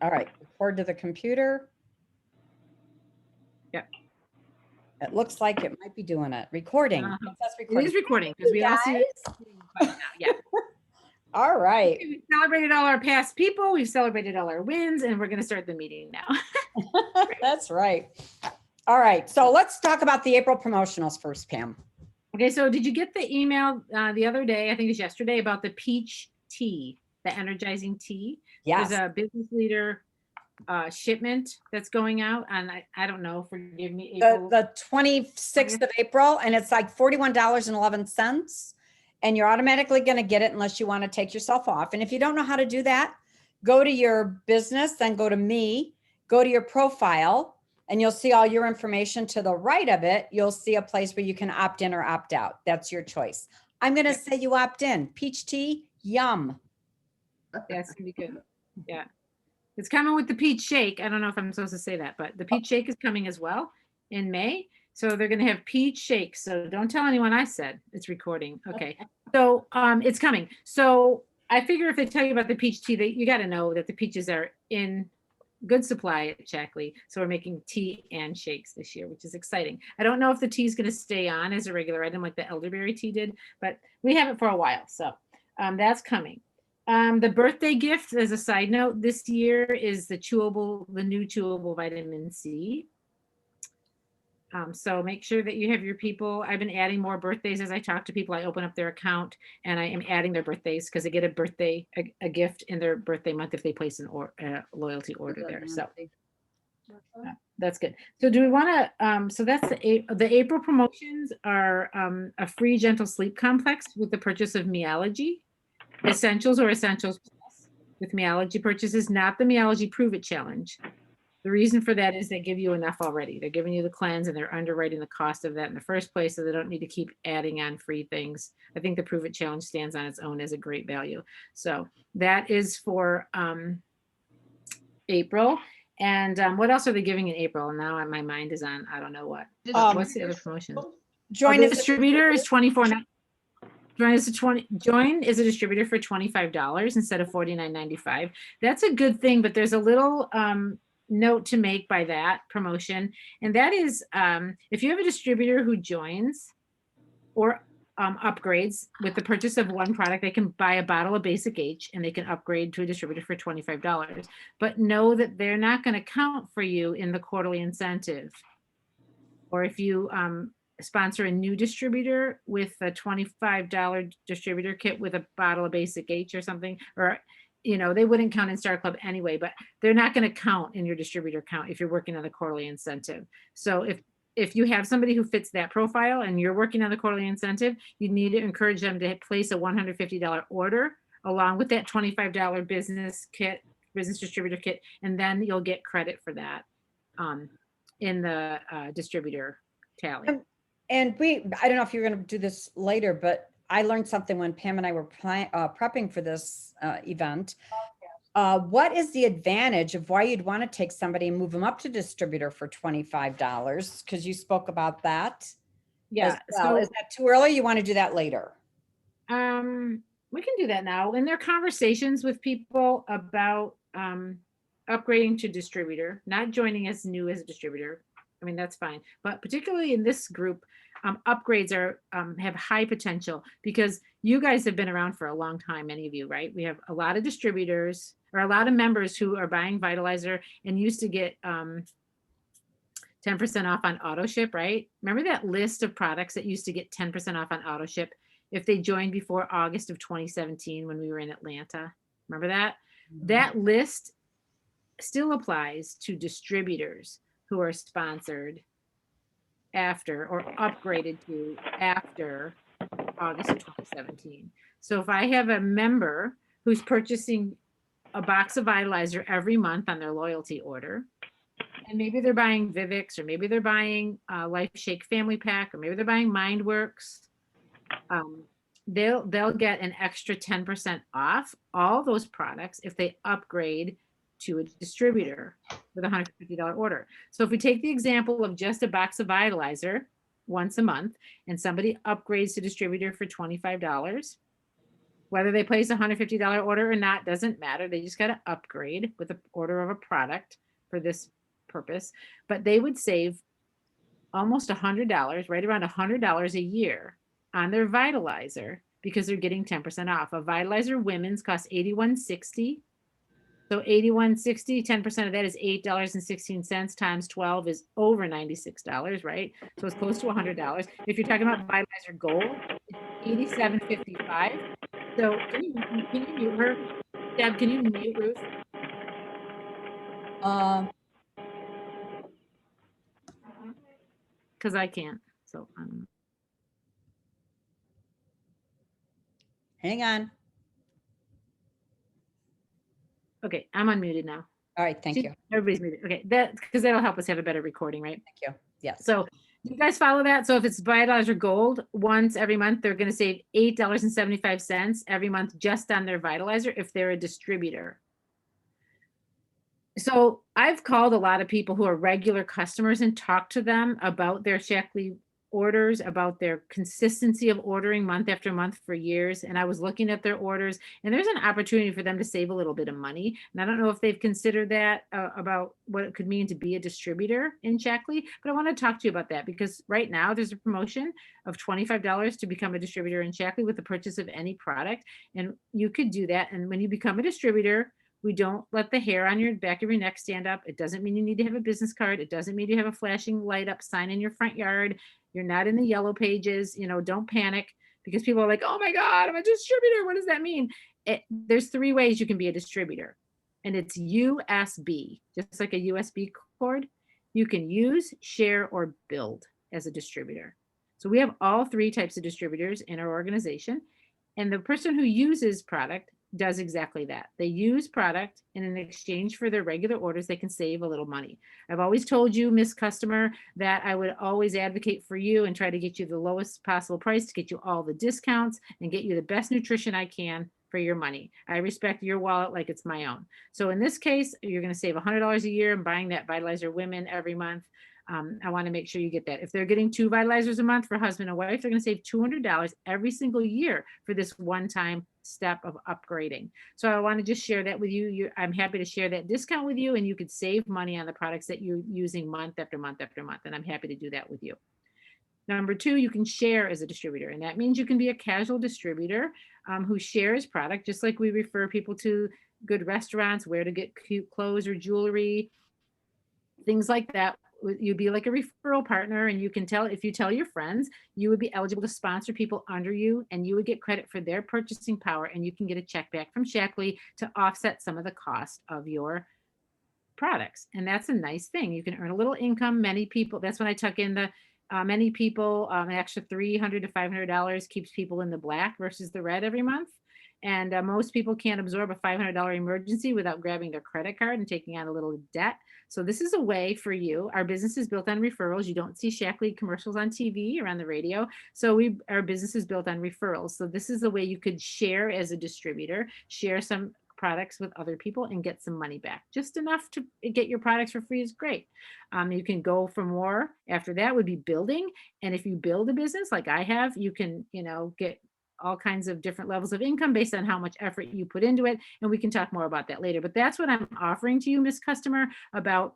All right, record to the computer. Yep. It looks like it might be doing it. Recording. It says It recording. is recording because we all see it. Yeah. All right. We celebrated all our past people. We've celebrated all our wins, and we're going to start the meeting now. That's right. All right. So let's talk about the April promotionals first, Pam. Okay. So did you get the email the other day? I think it was yesterday about the peach tea, the energizing tea. Yes. There's a business leader shipment that's going out, and I don't know. Forgive me. April. The 26th of April, and it's like $41.11. And you're automatically going to get it unless you want to take yourself off. And if you don't know how to do that, go to your business, then go to me, go to your profile, and you'll see all your information. To the right of it, you'll see a place where you can opt in or opt out. That's your choice. I'm going to say you opt in. Peach tea, yum. That's going to be good. Yeah. It's coming with the peach shake. I don't know if I'm supposed to say that, but the peach shake is coming as well in May. So they're going to have peach shakes. So don't tell anyone I said it's recording. Okay. So it's coming. So I figure if they tell you about the peach tea, you got to know that the peaches are in good supply at Shaklee. So we're making tea and shakes this year, which is exciting. I don't know if the tea is going to stay on as a regular item like the elderberry tea did, but we have it for a while. So that's coming. The birthday gift, as a side note, this year is the new chewable vitamin C. So make sure that you have your people. I've been adding more birthdays as I talk to people. I open up their account and I am adding their birthdays because they get a gift in their birthday month if they place a loyalty order there. So that's good. So do we want to? So that's the April promotions are a free gentle sleep complex with the purchase of Meology Essentials or Essentials Plus with Meology purchases, not the Meology Prove It Challenge. The reason for that is they give you enough already. They're giving you the cleanse and they're underwriting the cost of that in the first place, so they don't need to keep adding on free things. I think the Prove It Challenge stands on its own as a great value. So that is for April. And what else are they giving in April? And now my mind is on, I don't know what. What's the other promotion? Join as a distributor is $24. Join as a distributor for $25 instead of $49.95. That's a good thing, but there's a little note to make by that promotion, and that is if you have a distributor who joins or upgrades with the purchase of one product, they can buy a bottle of Basic H and they can upgrade to a distributor for $25. But know that they're not going to count for you in the quarterly incentive. Or if you sponsor a new distributor with a $25 distributor kit with a bottle of Basic H or something, or they wouldn't count in Star Club anyway, but they're not going to count in your distributor count if you're working on the quarterly incentive. So if you have somebody who fits that profile and you're working on the quarterly incentive, you need to encourage them to place a $150 order along with that $25 business distributor kit, and then you'll get credit for that in the distributor tally. And I don't know if you're going to do this later, but I learned something when Pam and I were prepping for this event. What is the advantage of why you'd want to take somebody and move them up to distributor for $25? Because you spoke about that. Yeah. Well. So is that too early? You want to do that later? We can do that now. And there are conversations with people about upgrading to distributor, not joining as new as a distributor. I mean, that's fine. But particularly in this group, upgrades have high potential because you guys have been around for a long time, many of you, right? We have a lot of distributors or a lot of members who are buying Vitalizer and used to get 10% off on auto ship, right? Remember that list of products that used to get 10% off on auto ship if they joined before August of 2017 when we were in Atlanta? Remember that? Mm-hmm. That list still applies to distributors who are sponsored after or upgraded to after August of 2017. So if I have a member who's purchasing a box of Vitalizer every month on their loyalty order, and maybe they're buying Vivix, or maybe they're buying Life Shake Family Pack, or maybe they're buying MindWorks, they'll get an extra 10% off all those products if they upgrade to a distributor with a $150 order. So if we take the example of just a box of Vitalizer once a month and somebody upgrades to distributor for $25, Whether they place a $150 order or not doesn't matter. They just got to upgrade with the order of a product for this purpose. But they would save almost $100, right around $100 a year on their Vitalizer because they're getting 10% off. A Vitalizer women's costs $81.60. So $81.60, 10% of that is $8.16 times 12 is over $96, right? So it's close to $100. If you're talking about Vitalizer Gold, it's $87.55. So can you mute her? Deb, can you mute Ruth? Because I can't. So Hang on. okay, I'm unmuted now. All right, thank you. Everybody's muted. Okay, that because that'll help us have a better recording, right? Thank you. Yes. So you guys follow that? So if it's Vitalizer Gold, once every month, they're going to save $8.75 every month just on their Vitalizer if they're a distributor. So I've called a lot of people who are regular customers and talked to them about their Shaklee orders, about their consistency of ordering month after month for years. And I was looking at their orders, and there's an opportunity for them to save a little bit of money. And I don't know if they've considered that about what it could mean to be a distributor in Shaklee, but I want to talk to you about that because right now there's a promotion of $25 to become a distributor in Shaklee with the purchase of any product. And you could do that. And when you become a distributor, we don't let the hair on your back of your neck stand up. It doesn't mean you need to have a business card. It doesn't mean you have a flashing light up sign in your front yard. You're not in the yellow pages. You know, don't panic because people are like, oh my God, I'm a distributor. What does that mean? There's 3 ways you can be a distributor, and it's USB, just like a USB cord. You can use, share, or build as a distributor. So we have all 3 types of distributors in our organization. And the person who uses product does exactly that. They use product, and in exchange for their regular orders, they can save a little money. I've always told you, Miss Customer, that I would always advocate for you and try to get you the lowest possible price to get you all the discounts and get you the best nutrition I can for your money. I respect your wallet like it's my own. So in this case, you're going to save $100 a year buying that Vitalizer Women every month. I want to make sure you get that. If they're getting 2 Vitalizers a month for husband and wife, they're going to save $200 every single year for this one-time step of upgrading. So I want to just share that with you. I'm happy to share that discount with you, and you could save money on the products that you're using month after month after month. And I'm happy to do that with you. Number 2, you can share as a distributor. And that means you can be a casual distributor who shares product, just like we refer people to good restaurants, where to get cute clothes or jewelry, things like that. You'd be like a referral partner, and you can tell, if you tell your friends, you would be eligible to sponsor people under you, and you would get credit for their purchasing power, and you can get a check back from Shaklee to offset some of the cost of your products. And that's a nice thing. You can earn a little income. Many people, that's when I tuck in the many people, an extra $300 to $500 keeps people in the black versus the red every month. And most people can't absorb a $500 emergency without grabbing their credit card and taking on a little debt. So this is a way for you. Our business is built on referrals. You don't see Shaklee commercials on TV or on the radio. So our business is built on referrals. So this is a way you could share as a distributor, share some products with other people and get some money back. Just enough to get your products for free is great. You can go for more. After that would be building. And if you build a business like I have, you can, get all kinds of different levels of income based on how much effort you put into it. And we can talk more about that later. But that's what I'm offering to you, Miss Customer, about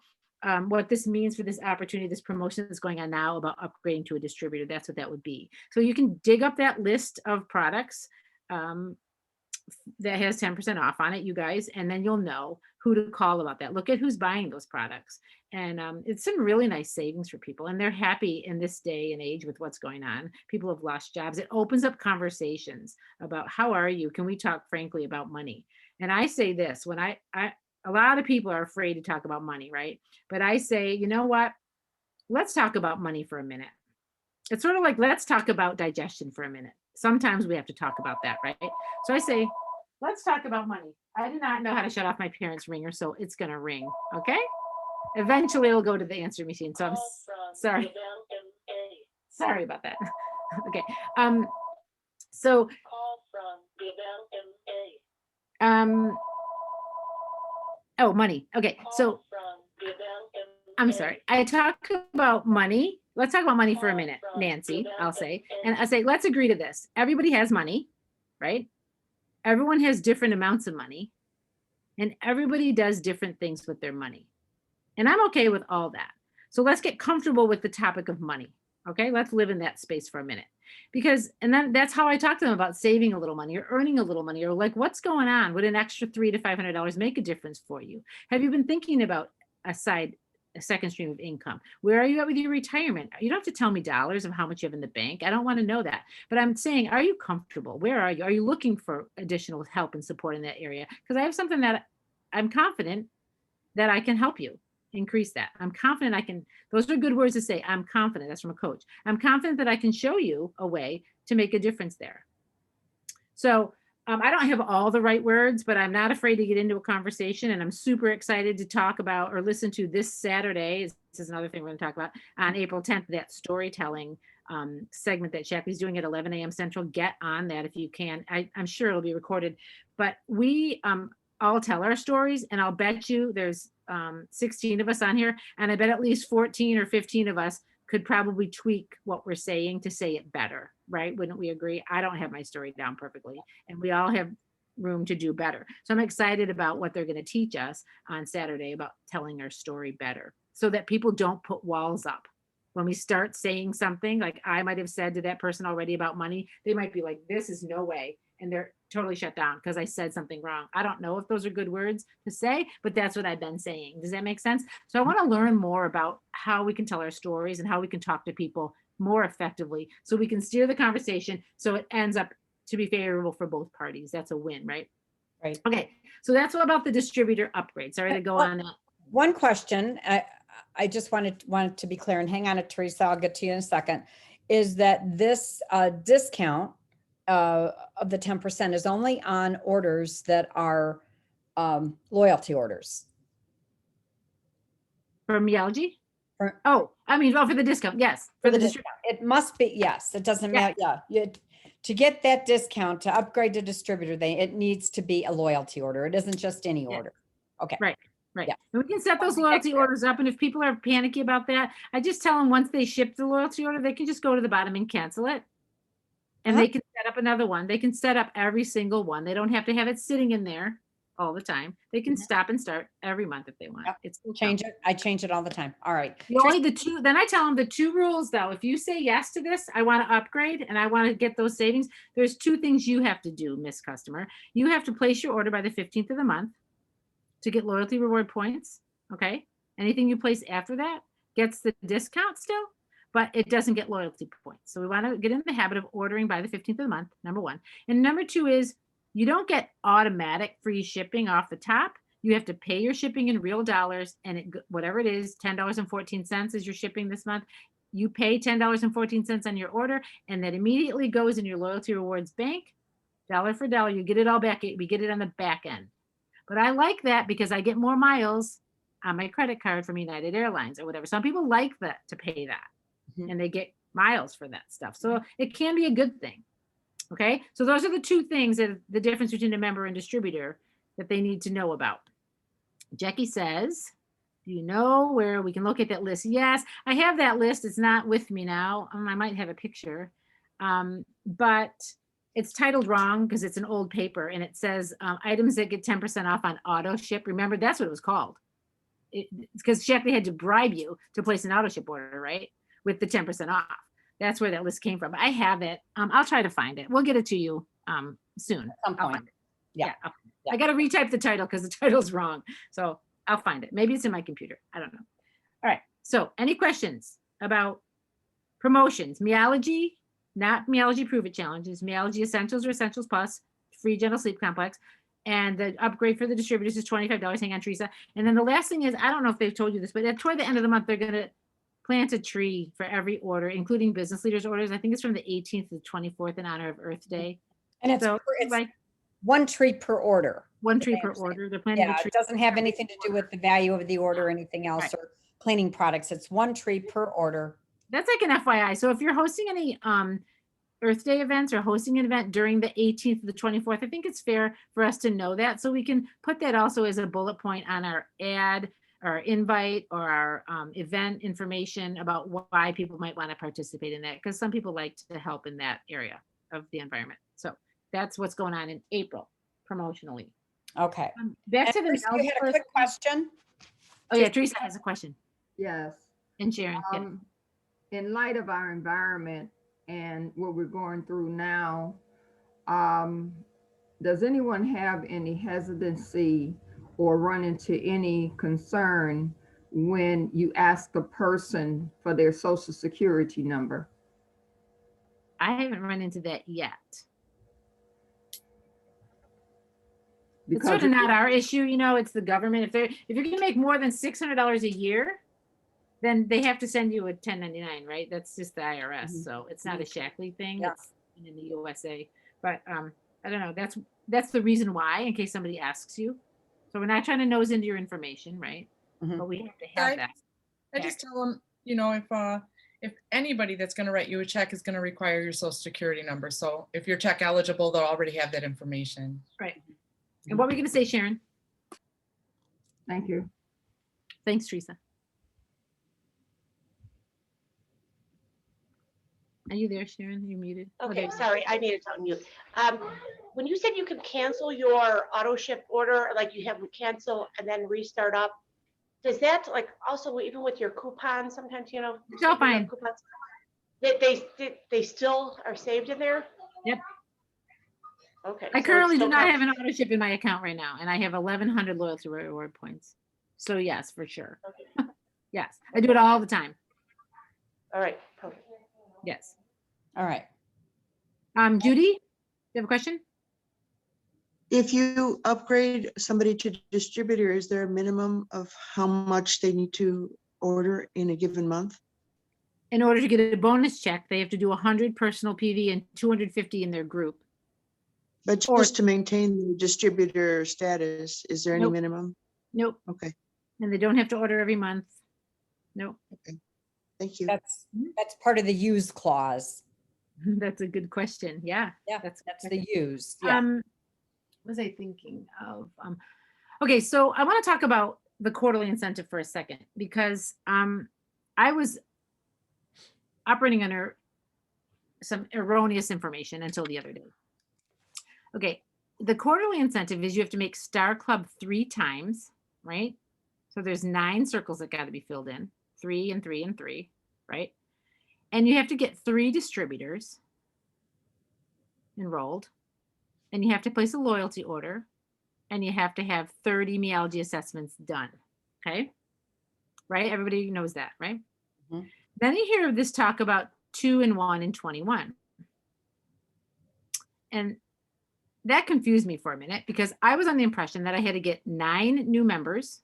what this means for this opportunity, this promotion that's going on now about upgrading to a distributor. That's what that would be. So you can dig up that list of products that has 10% off on it, you guys, and then you'll know who to call about that. Look at who's buying those products. And it's some really nice savings for people, and they're happy in this day and age with what's going on. People have lost jobs. It opens up conversations about how are you? Can we talk frankly about money? And I say this, when a lot of people are afraid to talk about money, right? But I say, you know what? Let's talk about money for a minute. It's sort of like, let's talk about digestion for a minute. Sometimes we have to talk about that, right? So I say, let's talk about money. I do not know how to shut off my parents' ringer, so it's going to ring, okay? Eventually it'll go to the answer machine, so I'm sorry. Sorry about that. Okay. So oh, money. Okay. So I'm sorry. I talk about money. Let's talk about money for a minute, Nancy, I'll say. And I say, let's agree to this. Everybody has money, right? everyone has different amounts of money, and everybody does different things with their money. And I'm okay with all that. So let's get comfortable with the topic of money. Okay, let's live in that space for a minute. Because, and then that's how I talk to them about saving a little money or earning a little money, or like, what's going on? Would an extra $300 to $500 make a difference for you? Have you been thinking about a second stream of income? Where are you at with your retirement? You don't have to tell me dollars of how much you have in the bank. I don't want to know that. But I'm saying, are you comfortable? Where are you? Are you looking for additional help and support in that area? Because I have something that I'm confident that I can help you increase that. I'm confident I can, those are good words to say. I'm confident. That's from a coach. I'm confident that I can show you a way to make a difference there. So I don't have all the right words, but I'm not afraid to get into a conversation, and I'm super excited to talk about or listen to this Saturday. This is another thing we're going to talk about on April 10th, that storytelling segment that Shaklee's doing at 11 a.m. Central. Get on that if you can. I'm sure it'll be recorded, but we all tell our stories, and I'll bet you there's 16 of us on here, and I bet at least 14 or 15 of us could probably tweak what we're saying to say it better, right? Wouldn't we agree? I don't have my story down perfectly, and we all have room to do better. So I'm excited about what they're going to teach us on Saturday about telling our story better, so that people don't put walls up. When we start saying something like I might have said to that person already about money, they might be like, this is no way. And they're totally shut down because I said something wrong. I don't know if those are good words to say, but that's what I've been saying. Does that make sense? So I want to learn more about how we can tell our stories and how we can talk to people more effectively, so we can steer the conversation so it ends up to be favorable for both parties. That's a win, right? Right. Okay. So that's all about the distributor upgrade. Sorry to go on that. One question, I just wanted to be clear, and hang on to Teresa, I'll get to you in a second, is that this discount of the 10% is only on orders that are loyalty orders. For Meology? For the discount. Yes. For the discount. It must be, yes. It doesn't matter. Yeah. To get that discount, to upgrade to distributor, it needs to be a loyalty order. It isn't just any order. Okay. Right. Yeah. And we can set those loyalty orders up. And if people are panicky about that, I just tell them once they ship the loyalty order, they can just go to the bottom and cancel it. And they can set up another one. They can set up every single one. They don't have to have it sitting in there all the time. They can stop and start every month if they want. Yep. It's change it. I change it all the time. All right. Then I tell them the two rules though. If you say yes to this, I want to upgrade and I want to get those savings. There's two things you have to do, Miss Customer. You have to place your order by the 15th of the month to get loyalty reward points. Okay. Anything you place after that gets the discount still, but it doesn't get loyalty points. So we want to get in the habit of ordering by the 15th of the month, number one. And number two is you don't get automatic free shipping off the top. You have to pay your shipping in real dollars, and whatever it is, $10.14 is your shipping this month. You pay $10.14 on your order, and that immediately goes in your loyalty rewards bank, dollar for dollar. You get it all back. We get it on the back end. But I like that because I get more miles on my credit card from United Airlines or whatever. Some people like that, to pay that. And they get miles for that stuff. So it can be a good thing. Okay. So those are the two things that the difference between a member and distributor that they need to know about. Jackie says, do you know where we can look at that list? Yes, I have that list. It's not with me now. I might have a picture, but it's titled wrong because it's an old paper, and it says items that get 10% off on auto ship. Remember, that's what it was called. It's because Shaklee had to bribe you to place an auto ship order, right? With the 10% off. That's where that list came from. I have it. I'll try to find it. We'll get it to you soon. At some point. Yeah. I got to retype the title because the title's wrong. So I'll find it. Maybe it's in my computer. I don't know. All right. So any questions about promotions? Meology, not Meology Prove It challenges. Meology Essentials or Essentials Plus, free gentle sleep complex. And the upgrade for the distributors is $25. Hang on, Teresa. And then the last thing is, I don't know if they've told you this, but toward the end of the month, they're going to plant a tree for every order, including business leaders orders. I think it's from the 18th to the 24th in honor of Earth Day. And it's like one tree per order. One tree per order. They're planting a tree. It doesn't have anything to do with the value of the order or anything else, or cleaning products. It's one tree per order. That's like an FYI. So if you're hosting any Earth Day events or hosting an event during the 18th to the 24th, I think it's fair for us to know that, so we can put that also as a bullet point on our ad, our invite, or our event information about why people might want to participate in that, because some people like to help in that area of the environment. So That's what's going on in April promotionally. Okay. Back to And the Teresa, you had a knowledge quick person. question? Oh yeah, Teresa has a question. Yes. And Sharon. yeah. In light of our environment and what we're going through now, does anyone have any hesitancy or run into any concern when you ask a person for their social security number? I haven't run into that yet. It's Because sort of not our issue, you know, it's the government. If you're gonna make more than $600 a year, then they have to send you a 1099, right? That's just the IRS. Mhm. So it's not a Shaklee thing. Yeah. It's in the USA. But I don't know. That's the reason why, in case somebody asks you. So we're not trying to nose into your information, right? Mhm. But we have to Yeah, have that. I just tell them, you know, if anybody that's going to write you a check is going to require your social security number. So if you're check eligible, they'll already have that information. Right. And what were you gonna say, Sharon? thank you. Thanks, Teresa. Are you there, Sharon? You're muted. Oh, there Okay, you are. sorry, I needed to unmute. When you said you can cancel your auto ship order, like you have them cancel and then restart up, does that like also even with your coupons, sometimes, you know? It's all you have fine. coupons, they still are saved in there? Yep. Okay. I so it currently do still not counts. have an auto ship in my account right now, and I have 1,100 loyalty reward points. So yes, for sure. Okay. Yes, I do it all the time. All right, perfect. Yes. All right. Judy, you have a question? If you upgrade somebody to distributor, is there a minimum of how much they need to order in a given month? In order to get a bonus check, they have to do 100 personal PV and 250 in their group. But Or- just to maintain the distributor status, is there any Nope. minimum? Nope. Okay, And they don't have to order every month. Nope. thank you. That's part of the use clause. That's a good question. Yeah. Yeah, That's that's the use. Yeah. what was I thinking of? Okay, so I want to talk about the quarterly incentive for a second because I was operating under some erroneous information until the other day. Okay, the quarterly incentive is you have to make Star Club 3 times, right? So there's 9 circles that got to be filled in, 3 and 3 and 3, right? And you have to get 3 distributors enrolled, and you have to place a loyalty order, and you have to have 30 meology assessments done. Okay, right? Everybody knows that, right? Mhm. Then you hear this talk about 2-in-1 and 21, and that confused me for a minute because I was on the impression that I had to get 9 new members,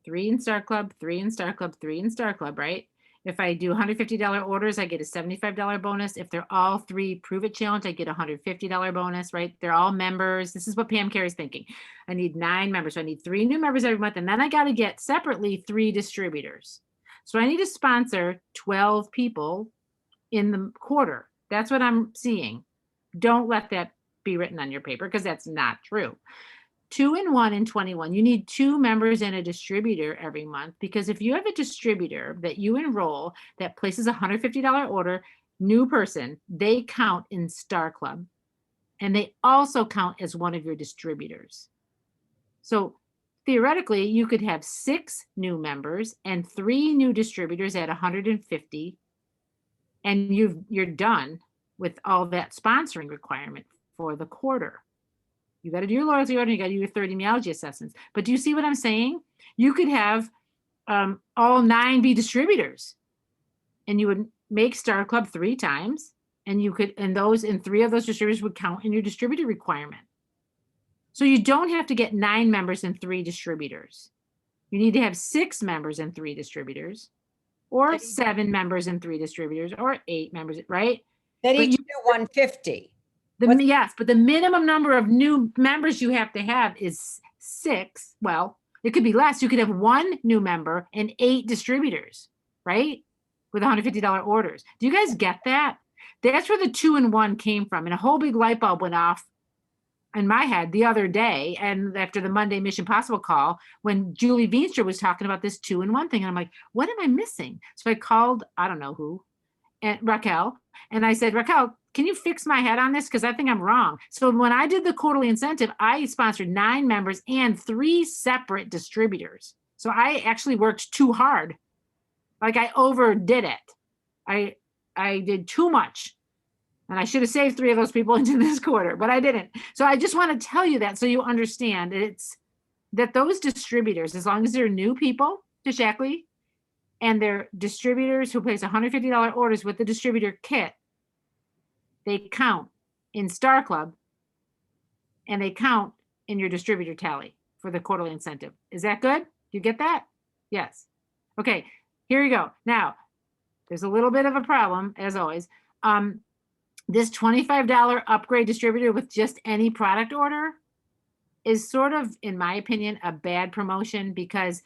3 in Star Club, 3 in Star Club, 3 in Star Club, right? If I do $150 orders, I get a $75 bonus. If they're all 3 Prove It Challenge, I get a $150 bonus, right? They're all members. This is what Pam Carey's thinking. I need 9 members. So I need 3 new members every month. And then I got to get separately 3 distributors. So I need to sponsor 12 people in the quarter. That's what I'm seeing. Don't let that be written on your paper because that's not true. 2-in-1 and 21, you need 2 members and a distributor every month because if you have a distributor that you enroll that places a $150 order, new person, they count in Star Club and they also count as one of your distributors. So theoretically, you could have 6 new members and 3 new distributors at 150, and you're done with all that sponsoring requirement for the quarter. You got to do your loyalty order, you got to do your 30 meology assessments. But do you see what I'm saying? You could have all 9 be distributors, and you would make Star Club 3 times, and you could, and 3 of those distributors would count in your distributor requirement. So you don't have to get 9 members and 3 distributors. You need to have 6 members and 3 distributors, or 7 members and 3 distributors, or 8 members, right? That But each do 150. Yes, but the minimum number of new members you have to have is 6. Well, it could be less. You could have 1 new member and 8 distributors, right? With $150 orders. Do you guys get that? That's where the 2-in-1 came from. And a whole big light bulb went off in my head the other day. And after the Monday Mission Possible call, when Julie Veenstra was talking about this 2-in-1 thing, and I'm like, what am I missing? So I called, I don't know who, and Raquel, and I said, Raquel, can you fix my head on this? Because I think I'm wrong. So when I did the quarterly incentive, I sponsored 9 members and 3 separate distributors. So I actually worked too hard. Like I overdid it. I did too much. And I should have saved 3 of those people into this quarter, but I didn't. So I just want to tell you that so you understand that those distributors, as long as they're new people to Shaklee and they're distributors who place $150 orders with the distributor kit, they count in Star Club and they count in your distributor tally for the quarterly incentive. Is that good? You get that? Yes. Okay, here you go. Now, there's a little bit of a problem, as always. This $25 upgrade distributor with just any product order is sort of, in my opinion, a bad promotion, because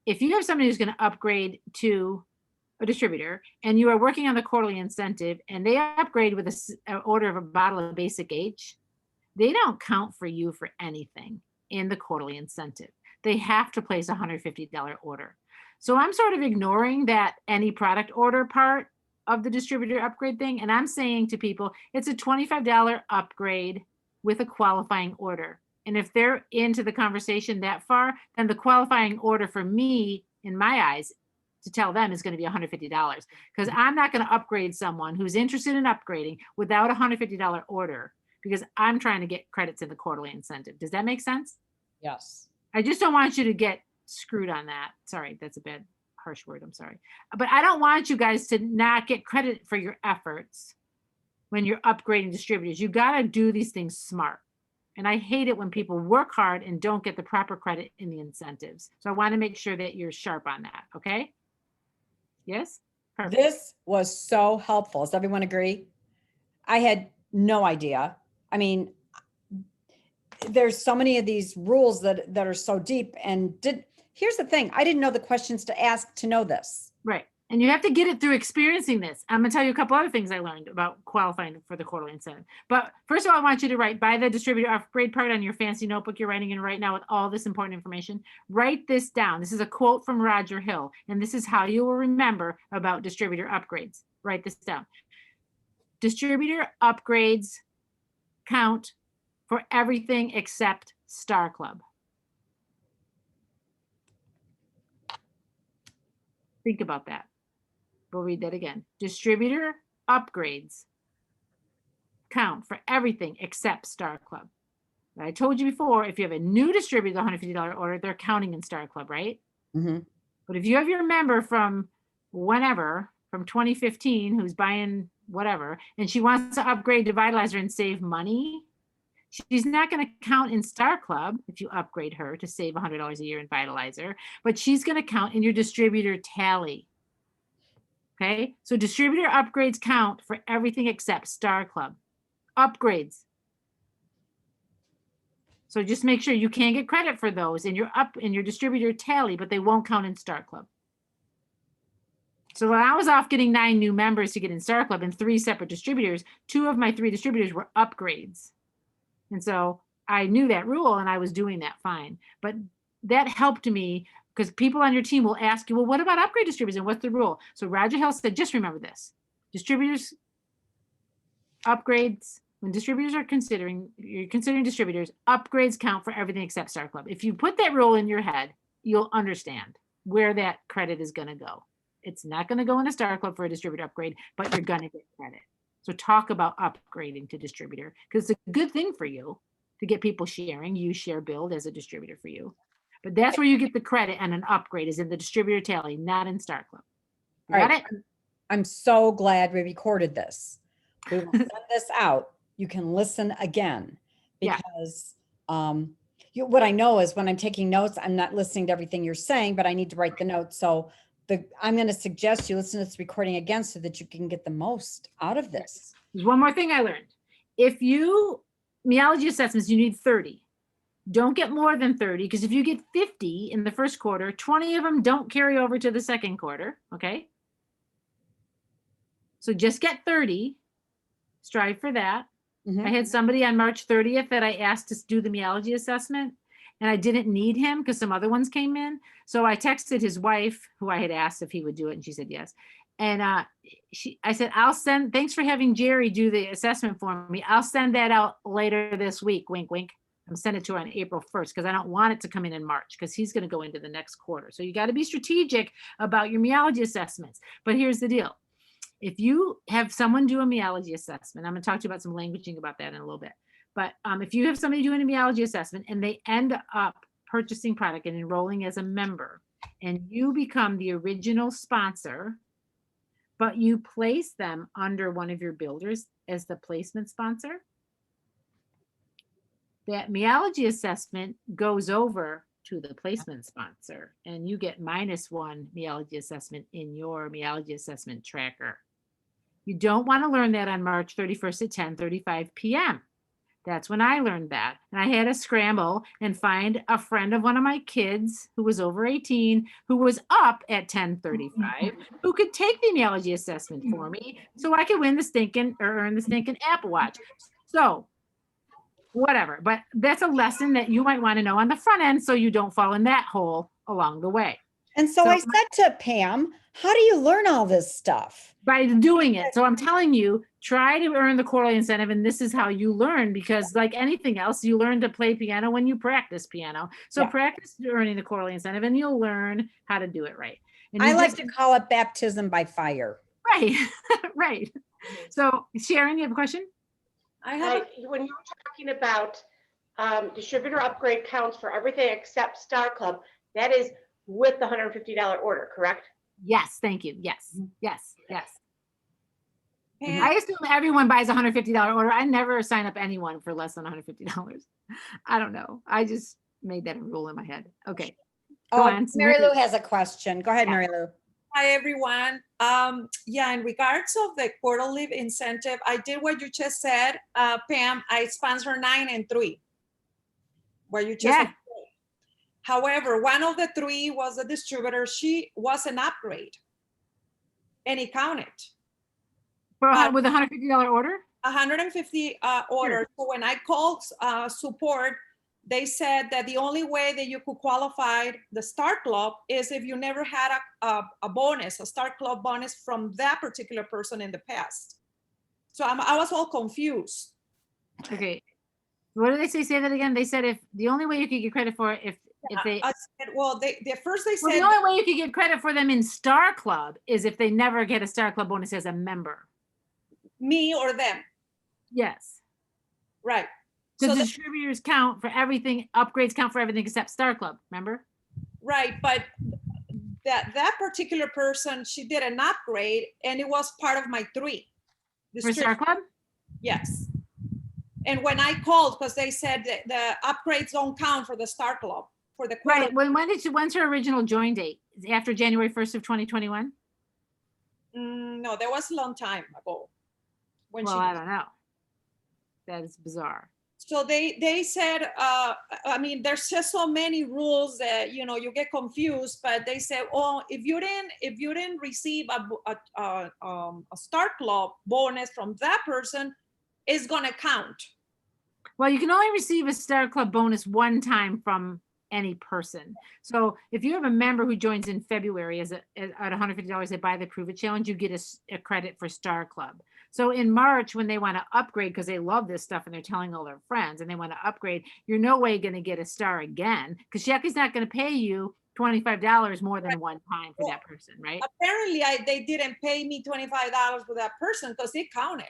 if you have somebody who's going to upgrade to a distributor and you are working on the quarterly incentive and they upgrade with an order of a bottle of Basic H, they don't count for you for anything in the quarterly incentive. They have to place a $150 order. So I'm sort of ignoring that any product order part of the distributor upgrade thing. And I'm saying to people, it's a $25 upgrade with a qualifying order. And if they're into the conversation that far, then the qualifying order for me, in my eyes, to tell them is going to be $150, because I'm not going to upgrade someone who's interested in upgrading without a $150 order, because I'm trying to get credits in the quarterly incentive. Does that make sense? Yes. I just don't want you to get screwed on that. Sorry, that's a bad, harsh word. I'm sorry. But I don't want you guys to not get credit for your efforts when you're upgrading distributors. You got to do these things smart. And I hate it when people work hard and don't get the proper credit in the incentives. So I want to make sure that you're sharp on that. Okay? Yes? Perfect. This was so helpful. Does everyone agree? I had no idea. I mean, there's so many of these rules that are so deep, and here's the thing. I didn't know the questions to ask to know this. Right. And you have to get it through experiencing this. I'm going to tell you a couple other things I learned about qualifying for the quarterly incentive. But first of all, I want you to write by the distributor upgrade part on your fancy notebook you're writing in right now with all this important information. Write this down. This is a quote from Roger Hill, and this is how you will remember about distributor upgrades. Write this down. Distributor upgrades count for everything except Star Club. Think about that. We'll read that again. Distributor upgrades count for everything except Star Club. I told you before, if you have a new distributor, the $150 order, they're counting in Star Club, right? Mm-hmm. But if you have your member from whenever, from 2015, who's buying whatever, and she wants to upgrade to Vitalizer and save money, she's not going to count in Star Club if you upgrade her to save $100 a year in Vitalizer, but she's going to count in your distributor tally. Okay, so distributor upgrades count for everything except Star Club. Upgrades. So just make sure you can get credit for those in your distributor tally, but they won't count in Star Club. So when I was off getting 9 new members to get in Star Club and 3 separate distributors, 2 of my 3 distributors were upgrades. And so I knew that rule and I was doing that fine. But that helped me, because people on your team will ask you, well, what about upgrade distributors and what's the rule? So Roger Hill said, just remember this. Distributors, upgrades, when distributors are you're considering distributors, upgrades count for everything except Star Club. If you put that rule in your head, you'll understand where that credit is going to go. It's not going to go into Star Club for a distributor upgrade, but you're going to get credit. So talk about upgrading to distributor, because it's a good thing for you to get people sharing. You share build as a distributor for you. But that's where you get the credit, and an upgrade is in the distributor tally, not in Star Club. You got it? I'm so glad we recorded this. We will send this out. You can listen again, because what I know is when I'm taking notes, I'm not listening to everything you're saying, but I need to write the notes. So I'm going to suggest you listen to this recording again so that you can get the most out of this. There's one more thing I learned. If meology assessments, you need 30. Don't get more than 30, because if you get 50 in the first quarter, 20 of them don't carry over to the second quarter, okay? So just get 30. Strive for that. Mhm. I had somebody on March 30th that I asked to do the meology assessment, and I didn't need him because some other ones came in. So I texted his wife, who I had asked if he would do it, and she said yes. And I said, thanks for having Jerry do the assessment for me. I'll send that out later this week. Wink, wink. I'm sending it to her on April 1st because I don't want it to come in March because he's going to go into the next quarter. So you got to be strategic about your meology assessments. But here's the deal. If you have someone do a meology assessment, I'm going to talk to you about some languaging about that in a little bit. But if you have somebody doing a meology assessment and they end up purchasing product and enrolling as a member, and you become the original sponsor, but you place them under one of your builders as the placement sponsor, that meology assessment goes over to the placement sponsor and you get -1 meology assessment in your meology assessment tracker. You don't want to learn that on March 31st at 10:35 p.m. That's when I learned that. And I had to scramble and find a friend of one of my kids who was over 18, who was up at 10:35, who could take the meology assessment for me so I could earn the stinking Apple Watch. So whatever, but that's a lesson that you might want to know on the front end so you don't fall in that hole along the way. And so I said to Pam, how do you learn all this stuff? By doing it. So I'm telling you, try to earn the quarterly incentive. And this is how you learn, because like anything else, you learn to play piano when you practice piano. So practice earning the quarterly incentive and you'll learn how to do it right. And I like to call it baptism by fire. Right, right. So Sharon, you have a question? When you were talking about distributor upgrade counts for everything except Star Club, that is with the $150 order, correct? Yes, thank you. Yes, yes, yes. I assume everyone buys a $150 order. I never sign up anyone for less than $150. I don't know. I just made that a rule in my head. Okay. Go on. Mary Lou has a question. Go ahead, Mary Lou. Hi, everyone. In regards of the quarterly incentive, I did what you just said, Pam. I sponsor 9 and 3. Where you just said. However, one of the 3 was a distributor. She was an upgrade, and it counted. With a $150 order? 150 order. So when I called support, they said that the only way that you could qualify the Star Club is if you never had a bonus, a Star Club bonus from that particular person in the past. So I was all confused. Okay. What did they say? Say that again. They said if the only way you could get credit for it if they I said, well, they first they said the only way you could get credit for them in Star Club is if they never get a Star Club bonus as a member. Me or them. Yes. Right. The So distributors count for everything, upgrades count for everything except Star Club, remember? Right, but that particular person, she did an upgrade and it was part of my 3. For Star Club? Yes. And when I called, because they said that the upgrades don't count for the Star Club, for the quarter. Right, when's her original join date? After January 1st of 2021? No, that was a long time ago. I don't know. That is bizarre. So they said, I mean, there's just so many rules that, you get confused, but they said, oh, if you didn't receive a Star Club bonus from that person, it's going to count. Well, you can only receive a Star Club bonus one time from any person. So if you have a member who joins in February at $150, they buy the Prove It Challenge, you get a credit for Star Club. So in March, when they want to upgrade, because they love this stuff and they're telling all their friends and they want to upgrade, you're no way going to get a star again, because Shakley's not going to pay you $25 more than one time for that person, right? Apparently, they didn't pay me $25 for that person because it counted.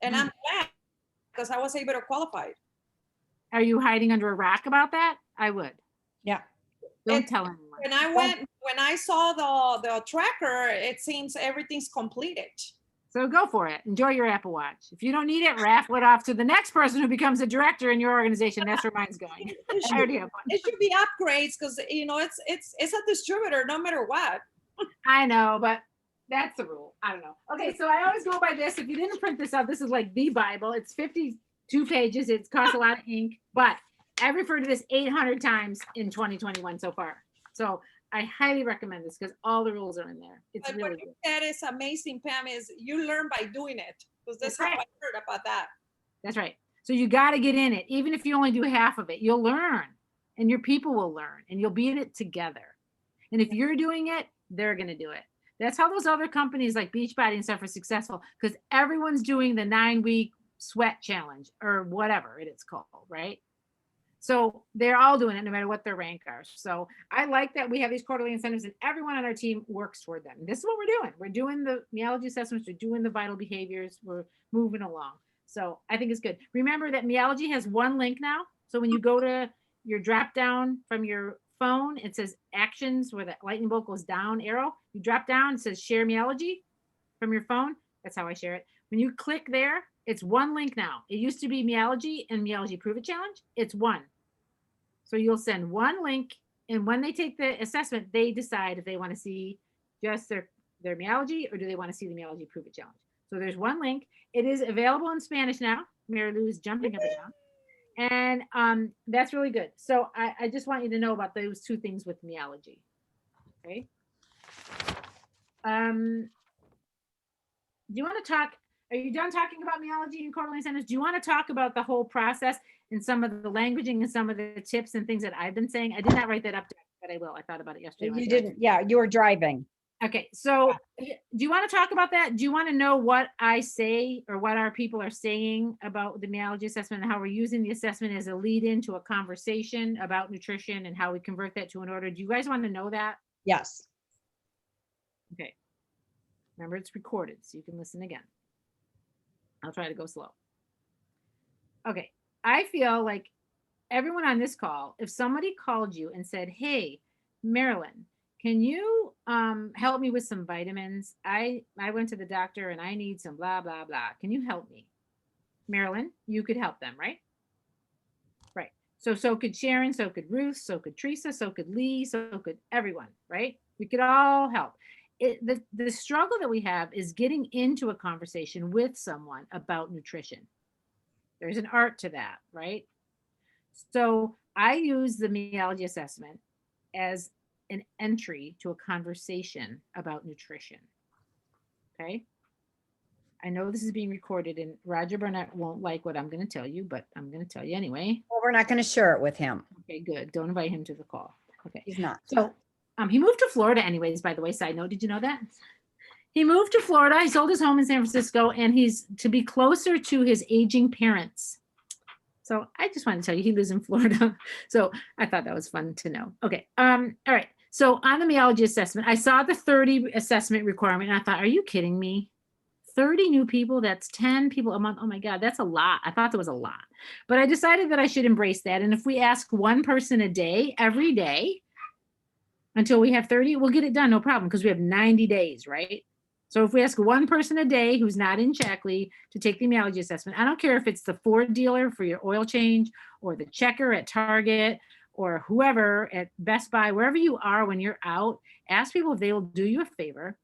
And I'm glad, because I was able to qualify. Are you hiding under a rock about that? I would. Yeah. Don't tell anyone. When I saw the tracker, it seems everything's completed. So go for it. Enjoy your Apple Watch. If you don't need it, raffle it off to the next person who becomes a director in your organization. That's where mine's going. It should be upgrades because it's a distributor no matter what. I know, but that's the rule. I don't know. Okay, so I always go by this. If you didn't print this out, this is like the Bible. It's 52 pages. It costs a lot of ink, but I referred to this 800 times in 2021 so far. So I highly recommend this because all the rules are in there. It's really good. That is amazing, Pam, is you learn by doing it. Because that's how I heard about that. That's right. So you got to get in it. Even if you only do half of it, you'll learn and your people will learn and you'll be in it together. And if you're doing it, they're going to do it. That's how those other companies like Beachbody and stuff are successful, because everyone's doing the 9-week sweat challenge or whatever it's called, right? So they're all doing it no matter what their rank are. So I like that we have these quarterly incentives and everyone on our team works toward them. This is what we're doing. We're doing the meology assessments, we're doing the vital behaviors, we're moving along. So I think it's good. Remember that meology has one link now. So when you go to your drop down from your phone, it says actions where the lightning bolt goes down arrow. You drop down, it says share meology from your phone. That's how I share it. When you click there, it's one link now. It used to be meology and meology prove it challenge. It's one. So you'll send one link, and when they take the assessment, they decide if they want to see just their meology or do they want to see the meology prove it challenge. So there's one link. It is available in Spanish now. Mary Lou is jumping up and down. And that's really good. So I just want you to know about those two things with meology. Okay. Do you want to talk? Are you done talking about meology and quarterly incentives? Do you want to talk about the whole process and some of the languaging and some of the tips and things that I've been saying? I did not write that up, but I will. I thought about it yesterday. when I You started. didn't, yeah, you were driving. Okay, so do you want to talk about that? Do you want to know what I say or what our people are saying about the meology assessment and how we're using the assessment as a lead into a conversation about nutrition and how we convert that to an order? Do you guys want to know that? Yes. Okay. Remember, it's recorded, so you can listen again. I'll try to go slow. Okay, I feel like everyone on this call, if somebody called you and said, hey, Marilyn, can you help me with some vitamins? I went to the doctor and I need some blah, blah, blah. Can you help me? Marilyn, you could help them, right? Right. So could Sharon, so could Ruth, so could Teresa, so could Lee, so could everyone, right? We could all help. The struggle that we have is getting into a conversation with someone about nutrition. There's an art to that, right? So I use the meology assessment as an entry to a conversation about nutrition. Okay. I know this is being recorded and Roger Burnett won't like what I'm going to tell you, but I'm going to tell you anyway. Well, we're not going to share it with him. Okay, good. Don't invite him to the call. Okay. He's not. So he moved to Florida anyways, by the way, side note, did you know that? He moved to Florida. He sold his home in San Francisco and he's to be closer to his aging parents. So I just wanted to tell you, he lives in Florida. So I thought that was fun to know. Okay. All right. So on the meology assessment, I saw the 30 assessment requirement and I thought, are you kidding me? 30 new people, that's 10 people a month. Oh my God, that's a lot. I thought that was a lot, but I decided that I should embrace that. And if we ask one person a day, every day, until we have 30, we'll get it done, no problem, because we have 90 days, right? So if we ask one person a day who's not in Shaklee to take the meology assessment, I don't care if it's the Ford dealer for your oil change or the checker at Target or whoever at Best Buy, wherever you are when you're out, ask people if they will do you a favor,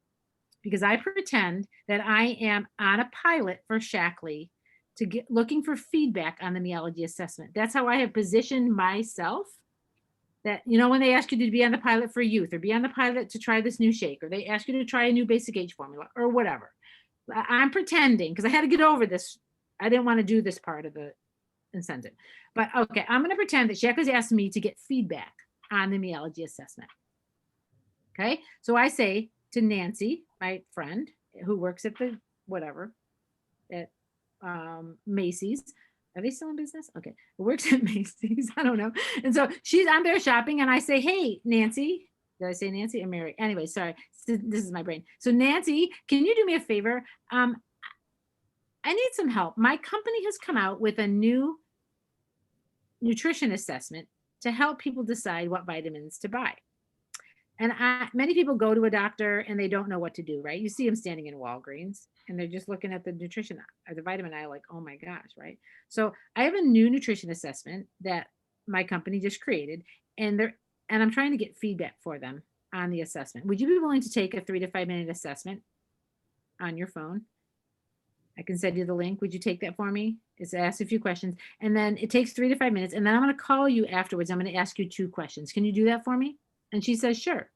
because I pretend that I am on a pilot for Shaklee to get looking for feedback on the meology assessment. That's how I have positioned myself. That, you know, when they ask you to be on the pilot for youth or be on the pilot to try this new shake, or they ask you to try a new basic age formula or whatever, I'm pretending because I had to get over this. I didn't want to do this part of the incentive, but okay, I'm going to pretend that Shaklee's asked me to get feedback on the meology assessment. Okay, so I say to Nancy, my friend who works at the whatever at Macy's. Are they still in business? Okay. It works at Macy's. I don't know. And so I'm there shopping and I say, hey, Nancy. Did I say Nancy or Mary? Anyway, sorry. This is my brain. So Nancy, can you do me a favor? I need some help. My company has come out with a new nutrition assessment to help people decide what vitamins to buy. And many people go to a doctor and they don't know what to do, right? You see them standing in Walgreens and they're just looking at the nutrition or the vitamin aisle like, oh my gosh, right? So I have a new nutrition assessment that my company just created and I'm trying to get feedback for them on the assessment. Would you be willing to take a 3 to 5 minute assessment on your phone? I can send you the link. Would you take that for me? It's ask a few questions and then it takes 3 to 5 minutes. And then I'm going to call you afterwards. I'm going to ask you 2 questions. Can you do that for me? And she says, sure.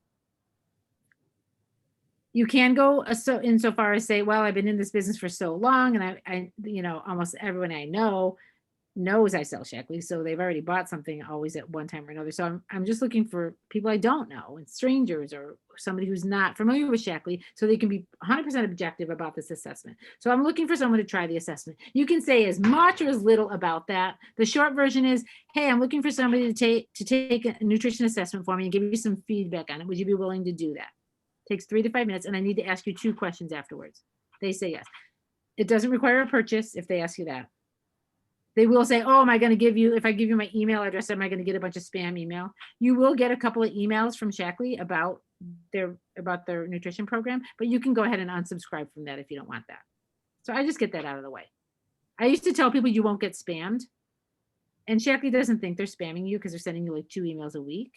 You can go so insofar as say, well, I've been in this business for so long and I you know, almost everyone I know knows I sell Shaklee, so they've already bought something always at one time or another. So I'm just looking for people I don't know and strangers or somebody who's not familiar with Shaklee so they can be 100% objective about this assessment. So I'm looking for someone to try the assessment. You can say as much or as little about that. The short version is, hey, I'm looking for somebody to take a nutrition assessment for me and give me some feedback on it. Would you be willing to do that? Takes 3 to 5 minutes, and I need to ask you 2 questions afterwards. They say yes. It doesn't require a purchase if they ask you that. They will say, oh, am I going to give you, if I give you my email address, am I going to get a bunch of spam email? You will get a couple of emails from Shaklee about their nutrition program, but you can go ahead and unsubscribe from that if you don't want that. So I just get that out of the way. I used to tell people you won't get spammed, and Shaklee doesn't think they're spamming you because they're sending you like 2 emails a week.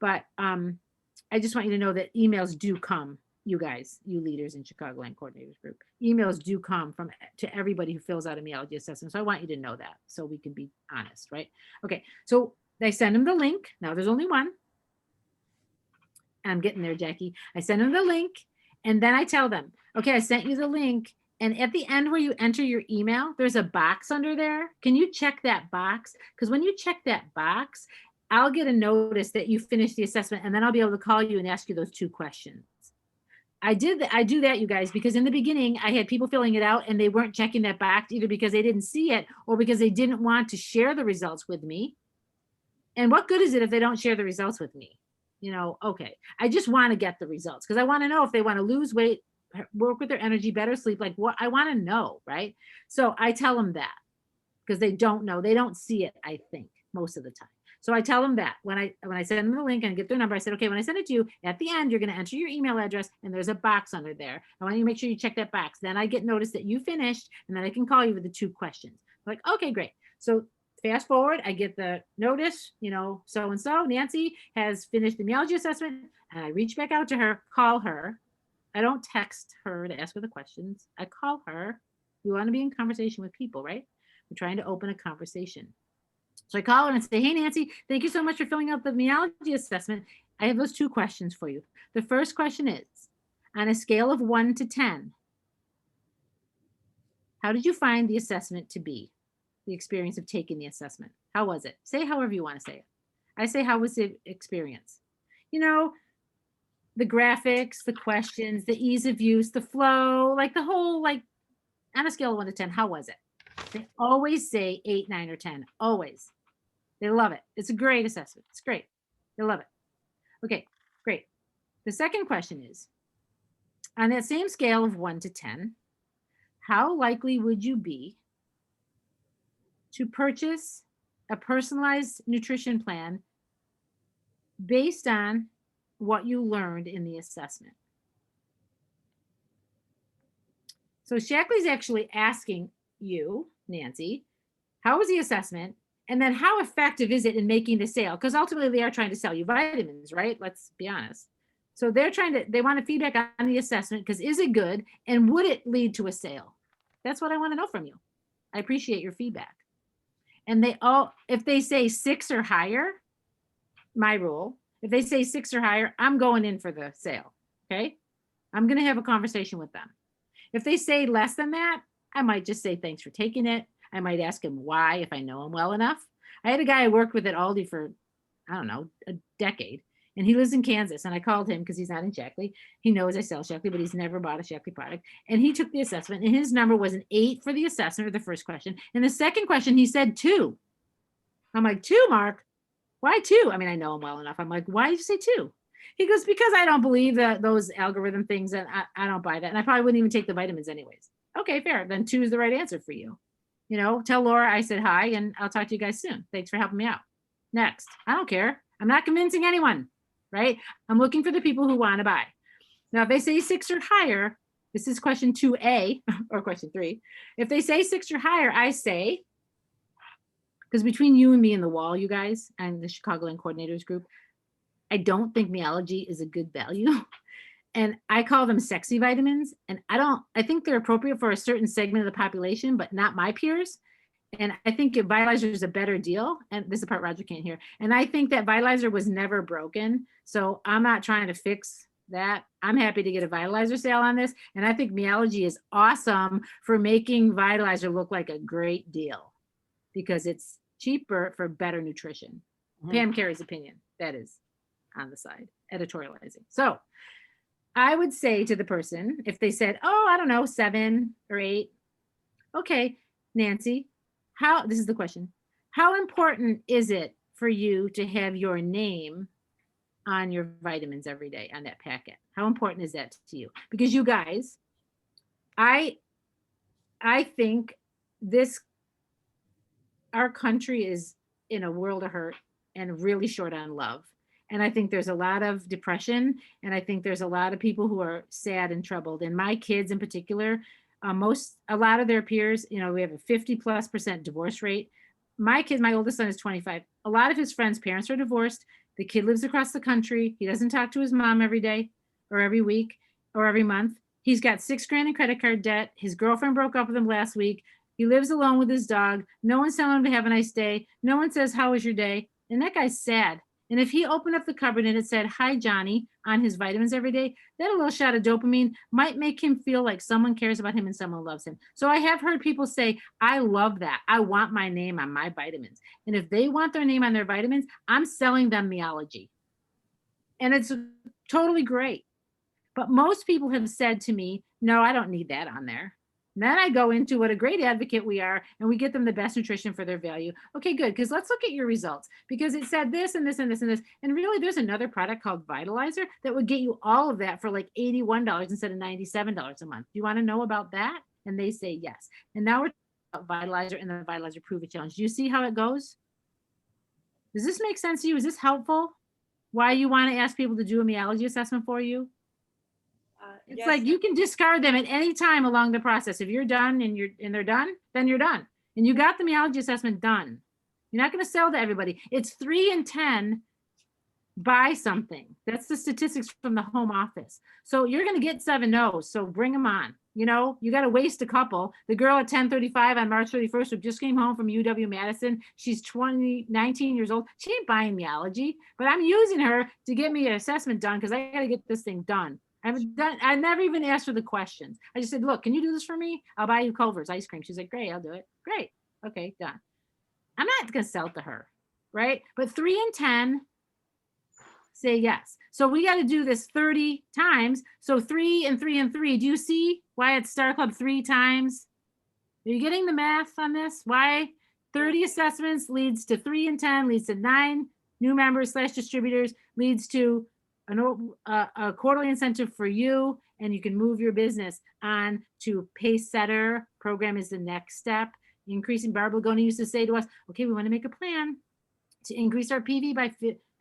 But I just want you to know that emails do come. You guys, you leaders in Chicagoland coordinators group, emails do come to everybody who fills out a meology assessment. So I want you to know that so we can be honest, right? Okay, so I send them the link. Now there's only one. I'm getting there, Jackie. I send them the link and then I tell them, okay, I sent you the link. And at the end where you enter your email, there's a box under there. Can you check that box? Because when you check that box, I'll get a notice that you finished the assessment and then I'll be able to call you and ask you those 2 questions. I do that, you guys, because in the beginning I had people filling it out and they weren't checking that box either because they didn't see it or because they didn't want to share the results with me. And what good is it if they don't share the results with me? You know, okay, I just want to get the results because I want to know if they want to lose weight, work with their energy, better sleep, like what I want to know, right? So I tell them that because they don't know, they don't see it, I think, most of the time. So I tell them that when I send them the link and get their number, I said, okay, when I send it to you, at the end, you're going to enter your email address and there's a box under there. I want you to make sure you check that box. Then I get notice that you finished and then I can call you with the 2 questions. Like, okay, great. So fast forward, I get the notice, you know, so-and-so, Nancy has finished the meology assessment and I reach back out to her, call her. I don't text her to ask her the questions. I call her. We want to be in conversation with people, right? We're trying to open a conversation. So I call her and say, hey, Nancy, thank you so much for filling out the meology assessment. I have those 2 questions for you. The first question is, on a scale of 1 to 10, how did you find the assessment to be? The experience of taking the assessment. How was it? Say however you want to say it. I say, how was the experience? You know, the graphics, the questions, the ease of use, the flow, like the whole, like on a scale of 1 to 10, how was it? They always say 8, 9, or 10, always. They love it. It's a great assessment. It's great. They love it. Okay, great. The second question is, on that same scale of 1 to 10, how likely would you be to purchase a personalized nutrition plan based on what you learned in the assessment? So Shaklee's actually asking you, Nancy, how was the assessment? And then how effective is it in making the sale? Because ultimately they are trying to sell you vitamins, right? Let's be honest. So they want a feedback on the assessment because is it good? And would it lead to a sale? That's what I want to know from you. I appreciate your feedback. And if they say 6 or higher, my rule, if they say 6 or higher, I'm going in for the sale, okay? I'm going to have a conversation with them. If they say less than that, I might just say, thanks for taking it. I might ask him why, if I know him well enough. I had a guy I worked with at Aldi for, I don't know, a decade. And he lives in Kansas. And I called him because he's not in Shaklee. He knows I sell Shaklee, but he's never bought a Shaklee product. And he took the assessment and his number was an 8 for the assessment, or the first question. And the second question, he said 2. I'm like, 2, Mark? Why 2? I mean, I know him well enough. I'm like, why did you say 2? He goes, because I don't believe that those algorithm things, and I don't buy that. And I probably wouldn't even take the vitamins anyways. Okay, fair. Then 2 is the right answer for you. You know, tell Laura I said hi and I'll talk to you guys soon. Thanks for helping me out. Next. I don't care. I'm not convincing anyone, right? I'm looking for the people who want to buy. Now, if they say 6 or higher, this is question 2A or question 3. If they say 6 or higher, I say, because between you and me and the wall, you guys, and the Chicagoland coordinators group, I don't think meology is a good value. And I call them sexy vitamins. And I think they're appropriate for a certain segment of the population, but not my peers. And I think Vitalizer is a better deal. And this is the part Roger can't hear. And I think that Vitalizer was never broken. So I'm not trying to fix that. I'm happy to get a Vitalizer sale on this. And I think meology is awesome for making Vitalizer look like a great deal. because it's cheaper for better nutrition. Mhm. Pam Carey's opinion, that is on the side, editorializing. So I would say to the person, if they said, oh, I don't know, 7 or 8. Okay, Nancy, this is the question. How important is it for you to have your name on your vitamins every day on that packet? How important is that to you? Because you guys, I think our country is in a world of hurt and really short on love. And I think there's a lot of depression, and I think there's a lot of people who are sad and troubled. And my kids in particular, a lot of their peers, we have a 50+% divorce rate. My kid, my oldest son is 25. A lot of his friends' parents are divorced. The kid lives across the country. He doesn't talk to his mom every day or every week or every month. He's got $6,000 in credit card debt. His girlfriend broke up with him last week. He lives alone with his dog. No one's telling him to have a nice day. No one says, how was your day? And that guy's sad. And if he opened up the cupboard and it said, hi, Johnny, on his vitamins every day, that a little shot of dopamine might make him feel like someone cares about him and someone loves him. So I have heard people say, I love that. I want my name on my vitamins. And if they want their name on their vitamins, I'm selling them Meology. And it's totally great. But most people have said to me, no, I don't need that on there. And then I go into what a great advocate we are, and we get them the best nutrition for their value. Okay, good, because let's look at your results, because it said this and this and this and this. And really, there's another product called Vitalizer that would get you all of that for like $81 instead of $97 a month. Do you want to know about that? And they say yes. And now we're talking about Vitalizer and the Vitalizer Prove It Challenge. Do you see how it goes? Does this make sense to you? Is this helpful? Why you want to ask people to do a Meology assessment for you? It's yes. like you can discard them at any time along the process. If you're done and they're done, then you're done. And you got the Meology assessment done. You're not going to sell to everybody. It's 3 in 10 buy something. That's the statistics from the home office. So you're going to get 7 no's. So bring them on. You got to waste a couple. The girl at 10:35 on March 31st who just came home from UW-Madison. She's 19 years old. She ain't buying Meology, but I'm using her to get me an assessment done because I got to get this thing done. I never even asked her the questions. I just said, look, can you do this for me? I'll buy you Culver's ice cream. She's like, great, I'll do it. Great. Okay, done. I'm not going to sell to her, right? But 3 in 10 say yes. So we got to do this 30 times. So 3 and 3 and 3. Do you see why it's Star Club 3 times? Are you getting the math on this? Why 30 assessments leads to 3 and 10, leads to 9 new members / distributors, leads to a quarterly incentive for you, and you can move your business on to Pace Setter program is the next step. Increasing, Barbara Lagoni used to say to us, okay, we want to make a plan to increase our PV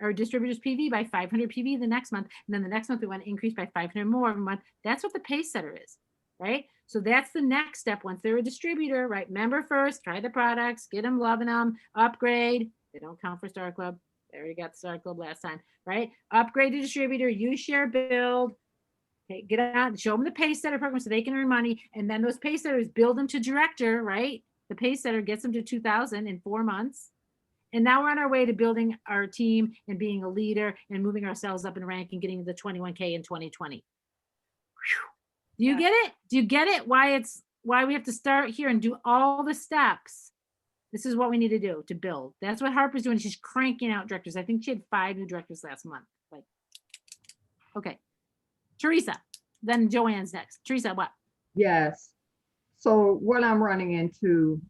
our distributors PV by 500 PV the next month. And then the next month we want to increase by 500 more every month. That's what the Pace Setter is, right? So that's the next step. Once they're a distributor, right? Member first, try the products, get them loving them, upgrade. They don't count for Star Club. They already got the Star Club last time, right? Upgrade to distributor, use, share, build. Okay, get out, show them the Pace Setter program so they can earn money. And then those Pace Setters build them to director, right? The Pace Setter gets them to 2,000 in 4 months. And now we're on our way to building our team and being a leader and moving ourselves up in rank and getting the 21K in 2020. Whew. Do you get it? Do you get it? Why we have to start here and do all the steps? This is what we need to do to build. That's what Harper's doing. She's cranking out directors. I think she had 5 new directors last month. Like, okay. Teresa, then Joanne's next. Teresa, what? Yes. So what I'm running into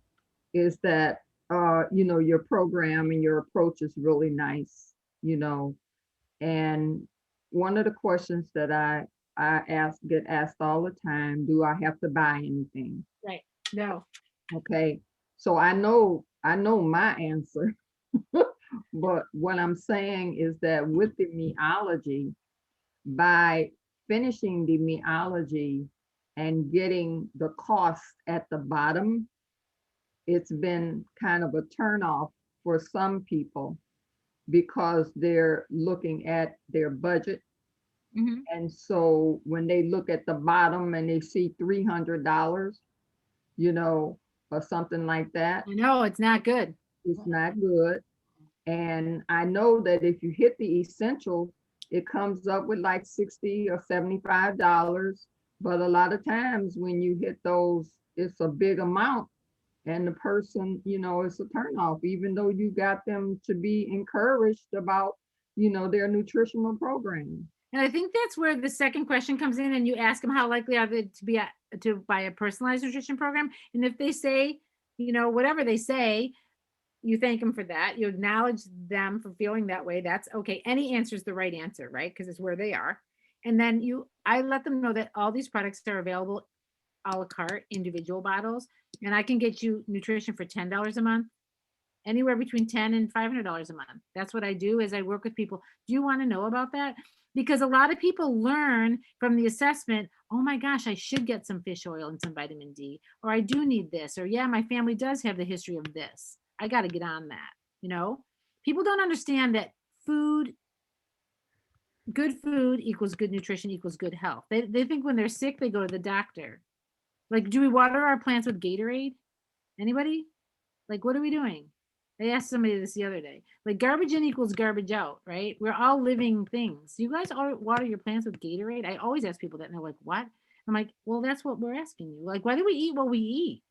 is that, your program and your approach is really nice, and one of the questions that I get asked all the time, do I have to buy anything? Right. No. Okay. So I know my answer, but what I'm saying is that with the Meology, by finishing the Meology and getting the cost at the bottom, it's been kind of a turnoff for some people because they're looking at their budget. Mm-hmm. And so when they look at the bottom and they see $300, or something like that, I know it's not good. it's not good. And I know that if you hit the essentials, it comes up with like $60 or $75. But a lot of times when you hit those, it's a big amount. and the person, it's a turnoff, even though you got them to be encouraged about, their nutritional program. And I think that's where the second question comes in, and you ask them how likely are they to buy a personalized nutrition program. And if they say, whatever they say, you thank them for that. You acknowledge them for feeling that way. That's okay. Any answer is the right answer, right? Because it's where they are. And then I let them know that all these products are available a la carte, individual bottles, and I can get you nutrition for $10 a month, anywhere between $10 and $500 a month. That's what I do. Is I work with people. Do you want to know about that? Because a lot of people learn from the assessment, oh my gosh, I should get some fish oil and some vitamin D, or I do need this, or yeah, my family does have the history of this. I got to get on that. People don't understand that good food equals good nutrition equals good health. They think when they're sick, they go to the doctor. Like, do we water our plants with Gatorade? Anybody? Like, what are we doing? I asked somebody this the other day. Like, garbage in equals garbage out, right? We're all living things. You guys all water your plants with Gatorade? I always ask people that, and they're like, what? I'm like, well, that's what we're asking you. Like, why do we eat what we eat?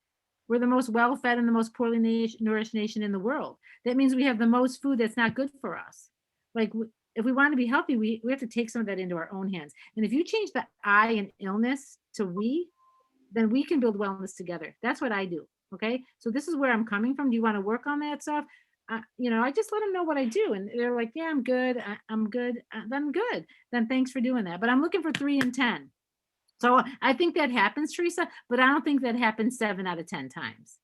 We're the most well-fed and the most poorly nourished nation in the world. That means we have the most food that's not good for us. Like, if we want to be healthy, we have to take some of that into our own hands. And if you change the I in illness to we, then we can build wellness together. That's what I do. Okay. So this is where I'm coming from. Do you want to work on that stuff? I just let them know what I do. And they're like, yeah, I'm good. I'm good. Then good. Then thanks for doing that. But I'm looking for 3 and 10. So I think that happens, Teresa, but I don't think that happens 7 out of 10 times.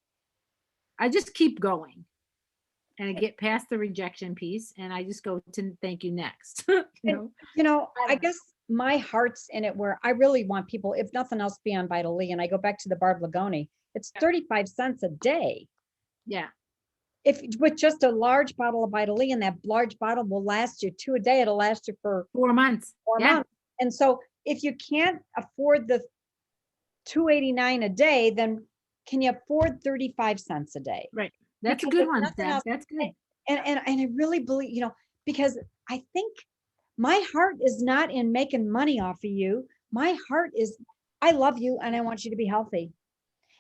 I just keep going and I get past the rejection piece and I just go to thank you next. I guess my heart's in it where I really want people, if nothing else, be on Vital E. And I go back to the Barb Lagoni. It's 35 cents a day. Yeah. If with just a large bottle of Vital E, and that large bottle will last you 2 a day, it'll last you for 4 months. 4 months. And so if you can't afford the $2.89 a day, then can you afford 35 cents a day? Right. That's Because a good if one. nothing else- That's good. And I really believe, because I think my heart is not in making money off of you. My heart is, I love you and I want you to be healthy.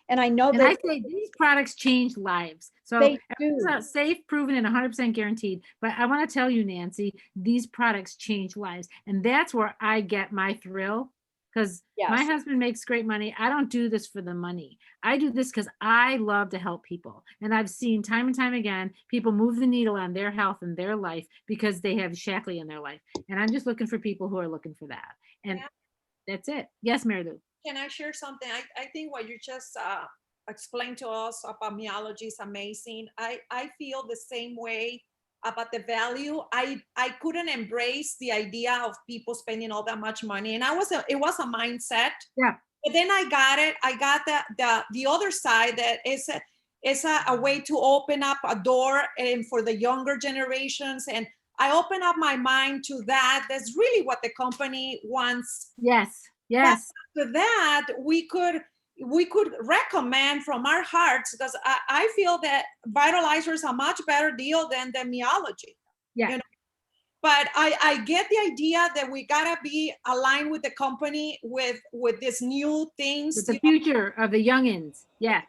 And I know And that I say these products change lives. So They everything's do. not safe, proven, and 100% guaranteed. But I want to tell you, Nancy, these products change lives. And that's where I get my thrill. Because my Yes. husband makes great money. I don't do this for the money. I do this because I love to help people. And I've seen time and time again, people move the needle on their health and their life because they have Shaklee in their life. And I'm just looking for people who are looking for that. And Yeah. that's it. Yes, Mary Lou. Can I share something? I think what you just explained to us about meology is amazing. I feel the same way about the value. I couldn't embrace the idea of people spending all that much money, and it was a mindset. Yeah. But then I got it. I got the other side that is a way to open up a door and for the younger generations. And I open up my mind to that. That's really what the company wants. Yes. Yes. After that, we could recommend from our hearts, because I feel that Vitalizer is a much better deal than the meology. Yeah. But I get the idea that we gotta be aligned with the company with these new things. It's the future of the youngins. Yeah.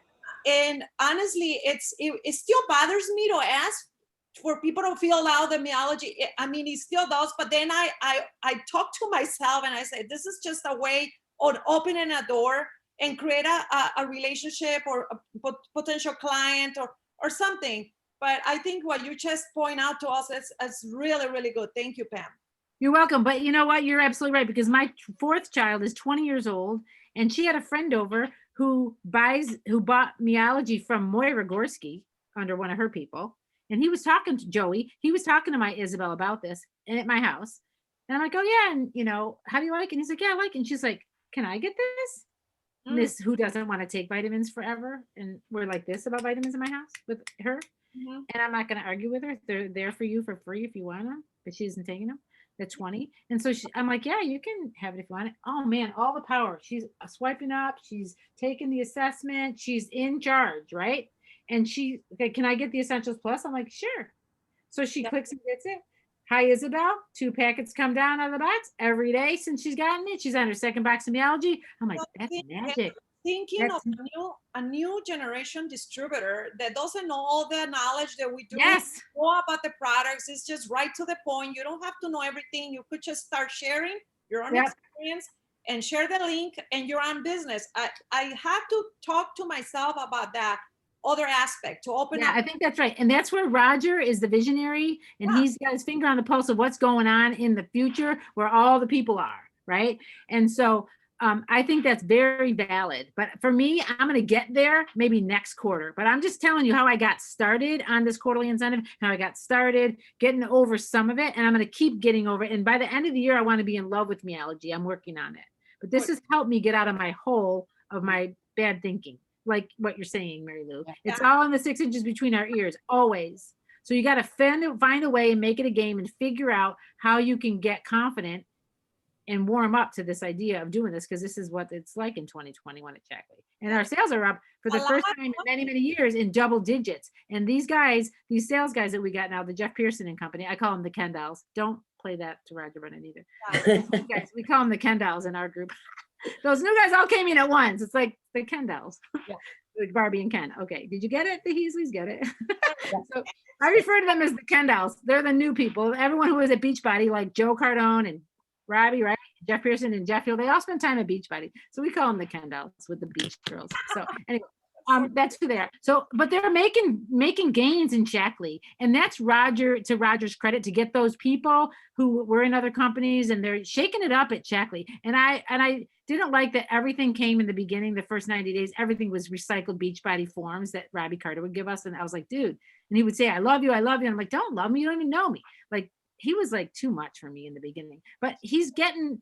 And honestly, it still bothers me to ask for people to fill out the meology. I mean, it still does, but then I talk to myself and I say, this is just a way of opening a door and create a relationship or a potential client or something. But I think what you just point out to us is really, really good. Thank you, Pam. You're welcome. But you know what? You're absolutely right, because my 4th child is 20 years old and she had a friend over who bought meology from Moira Gorski under one of her people. And he was talking to Joey. He was talking to my Isabel about this and at my house. And I'm like, oh yeah. And how do you like it? And he's like, yeah, I like it. And she's like, can I get this? Miss who doesn't want to take vitamins forever. And we're like this about vitamins in my house with her. Mm-hmm. And I'm not going to argue with her. They're there for you for free if you want them, but she isn't taking them. They're 20. And so I'm like, yeah, you can have it if you want it. Oh man, all the power. She's swiping up. She's taking the assessment. She's in charge, right? And she, okay, can I get the Essentials Plus? I'm like, sure. So she clicks and gets it. Hi, Isabel. 2 packets come down out of the box every day since she's gotten it. She's on her 2nd box of meology. I'm like, that's magic. thinking of That's- a new generation distributor that doesn't know all the knowledge that we do. Yes. Know about the products. It's just right to the point. You don't have to know everything. You could just start sharing your own Yep. experience and share the link, and you're on business. I had to talk to myself about that other aspect to open Yeah, up. I think that's right. And that's where Roger is the visionary, and Yeah. he's got his finger on the pulse of what's going on in the future where all the people are, right? And so I think that's very valid. But for me, I'm going to get there maybe next quarter. But I'm just telling you how I got started on this quarterly incentive, how I got started getting over some of it, and I'm going to keep getting over it. And by the end of the year, I want to be in love with Meology. I'm working on it. But this has helped me get out of my hole of my bad thinking, like what you're saying, Mary Lou. It's all in the 6 inches between our ears, always. So you got to find a way and make it a game and figure out how you can get confident and warm up to this idea of doing this, because this is what it's like in 2021 at Shaklee. And our sales are up for the first time in many, many years in double digits. And these guys, these sales guys that we got now, the Jeff Pearson and company, I call them the Ken dolls. Don't play that to Roger Brennan either. Guys, we call them the Ken dolls in our group. Those new guys all came in at once. It's like the Ken dolls. Yeah. Like Barbie and Ken. Okay, did you get it? The Heasleys get it. So I refer to them as the Ken dolls. They're the new people. Everyone who was at Beachbody, like Joe Cardone and Robbie, right? Jeff Pearson and Jeff Hill, they all spend time at Beachbody. So we call them the Ken dolls with the beach girls. So anyway, that's who they are. So, but they're making gains in Shaklee, and that's Roger's credit to get those people who were in other companies, and they're shaking it up at Shaklee. And I didn't like that everything came in the beginning, the first 90 days, everything was recycled Beachbody forms that Robbie Carter would give us. And I was like, dude, and he would say, I love you. And I'm like, don't love me. You don't even know me. Like, he was like too much for me in the beginning, but he's getting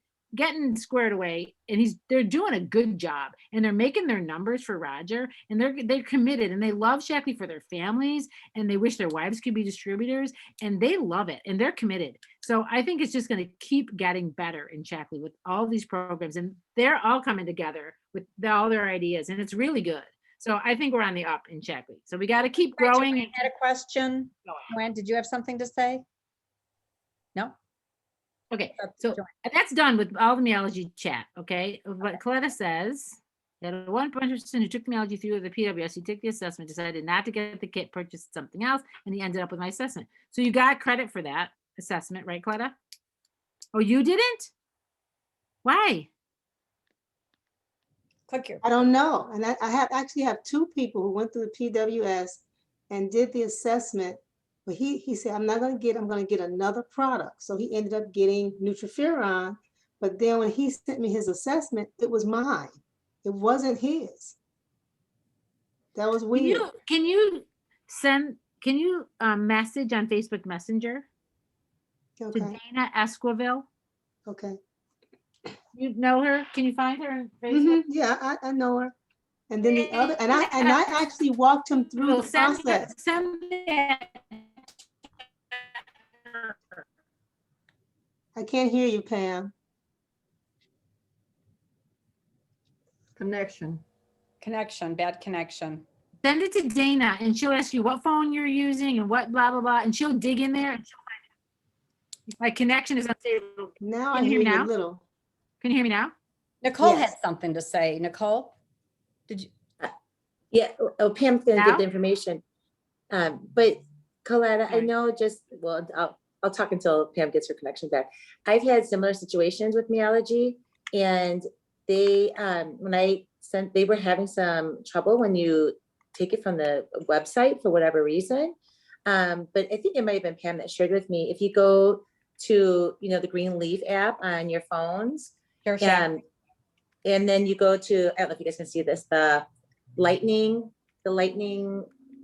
squared away, and they're doing a good job, and they're making their numbers for Roger, and they're committed, and they love Shaklee for their families, and they wish their wives could be distributors, and they love it, and they're committed. So I think it's just going to keep getting better in Shaklee with all these programs, and they're all coming together with all their ideas, and it's really good. So I think we're on the up in Shaklee. So we got to keep growing. I had a question. Joanne, did you have something to say? No? Okay, so that's done with all the Meology chat, okay? What Coletta says, that one person who took the Meology through the PWS, he took the assessment, decided not to get the kit, purchased something else, and he ended up with my assessment. So you got credit for that assessment, right, Coletta? Oh, you didn't? Why? Click here. I don't know. And I actually have two people who went through the PWS and did the assessment. But he said, I'm going to get another product. So he ended up getting Nutriferon. But then when he sent me his assessment, it was mine. It wasn't his. That was weird. Can you message on Facebook Messenger to Okay. Dana Esquivel? Okay. You know her? Can you find her on Facebook? Yeah, I know her. And then the other, and I actually walked him through the process. Send that. I can't hear you, Pam. Connection. Bad connection. Send it to Dana, and she'll ask you what phone you're using and what blah, blah, blah, and she'll dig in there. And she'll find it. My connection is unstable. Now I Can you hear hear me you now? a little. Can you hear me now? Nicole Yes. had something to say. Nicole, did you? Yeah, Pam's gonna Now? give the information. But Coletta, I Right. know I'll talk until Pam gets her connection back. I've had similar situations with Meology, and they, they were having some trouble when you take it from the website for whatever reason. But I think it might have been Pam that shared with me, if you go to, the Green Leaf app on your phones, Sure. and then you go to, I don't know if you guys can see this, the lightning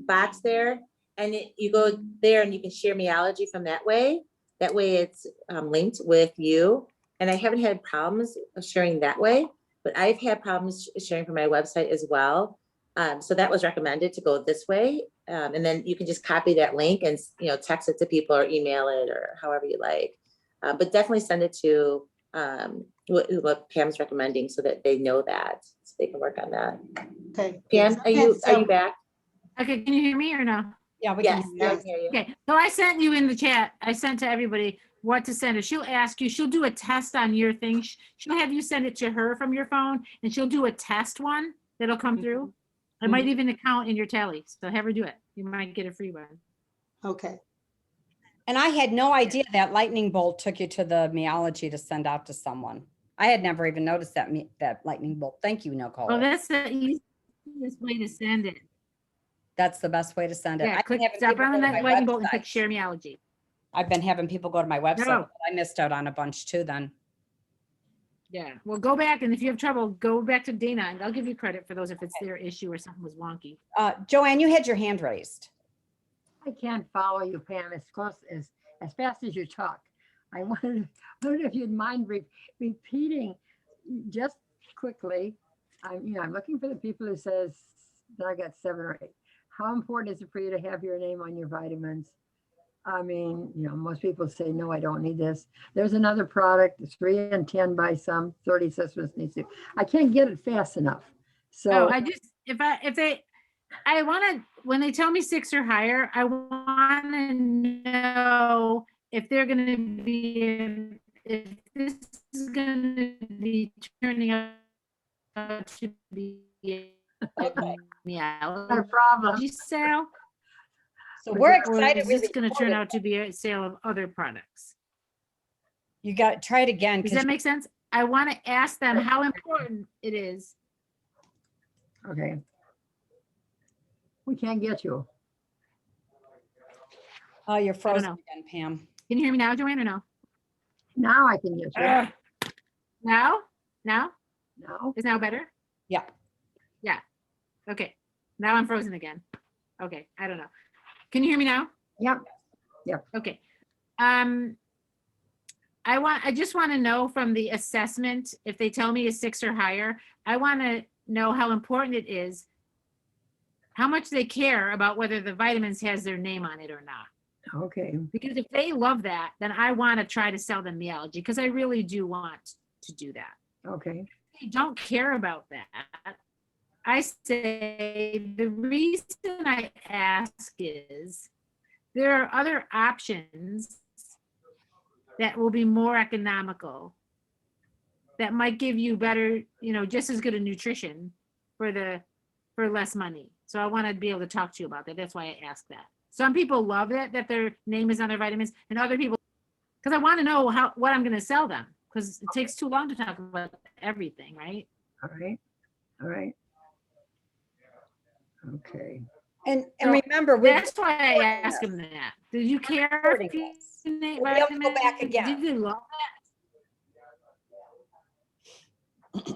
box there, and you go there and you can share Meology from that way. That way it's linked with you. And I haven't had problems of sharing that way, but I've had problems sharing from my website as well. So that was recommended to go this way. And then you can just copy that link and, text it to people or email it or however you like. But definitely send it to what Pam's recommending so that they know that, so they can work on that. Okay. Pam, are you back? Okay, can you hear me or no? Yeah, we Yes, can. I can hear you. Okay, so I sent you in the chat. I sent to everybody what to send her. She'll ask you, she'll do a test on your thing. She'll have you send it to her from your phone, and she'll do a test one. that'll come through. It might even count in your tally. So have her do it. You might get a free one. Okay. And I had no idea that lightning bolt took you to the meology to send out to someone. I had never even noticed that that lightning bolt. Thank you, Nicole. Well, that's the easiest way to send it. That's the best way to send it. Yeah, I've been click having stop people on go to that my lightning bolt and click website. share meology. I've been having people go to my website. No. But I missed out on a bunch too then. Yeah, well, go back, and if you have trouble, go back to Dana, and they'll give you credit for those if it's their issue or something was wonky. Joanne, you had your hand raised. I can't follow you, Pam, as fast as you talk. I wondered if you'd mind repeating just quickly. I'm looking for the people who says that I got 7 or 8. How important is it for you to have your name on your vitamins? I mean, most people say, no, I don't need this. There's another product, it's 3 and 10 by some, 30 systems needs to. I can't get it fast enough. So I just, I want to, when they tell me 6 or higher, I want to know if they're going to be, if this is going to be turning out to be no problem. sale. So we're Or excited. is we this going to turn recorded out to be a sale of other products? You got to try it again. Does 'cause that make sense? I want to ask them how important it is. Okay. We can't get you. Oh, you're frozen know. again, Pam. Can you hear me now, Joanne, or no? Now I can get you. Now? Now? No. Is now better? Yeah. Yeah. Okay. Now I'm frozen again. Okay. I don't know. Can you hear me now? Yep. Okay. I just want to know from the assessment, if they tell me a 6 or higher, I want to know how important it is, how much they care about whether the vitamins has their name on it or not. Okay. Because if they love that, then I want to try to sell them meology, because I really do want to do that. Okay. If they don't care about that, I say the reason I ask is there are other options that will be more economical, that might give you better, just as good a nutrition for less money. So I want to be able to talk to you about that. That's why I ask that. Some people love it, that their name is on their vitamins, and other people, because I want to know what I'm going to sell them, because it takes too long to talk about everything, right? All right. All right. Okay. And So remember, that's why I ask them that. Do you care if you name We'll be able to go back vitamins? again. Do they love that?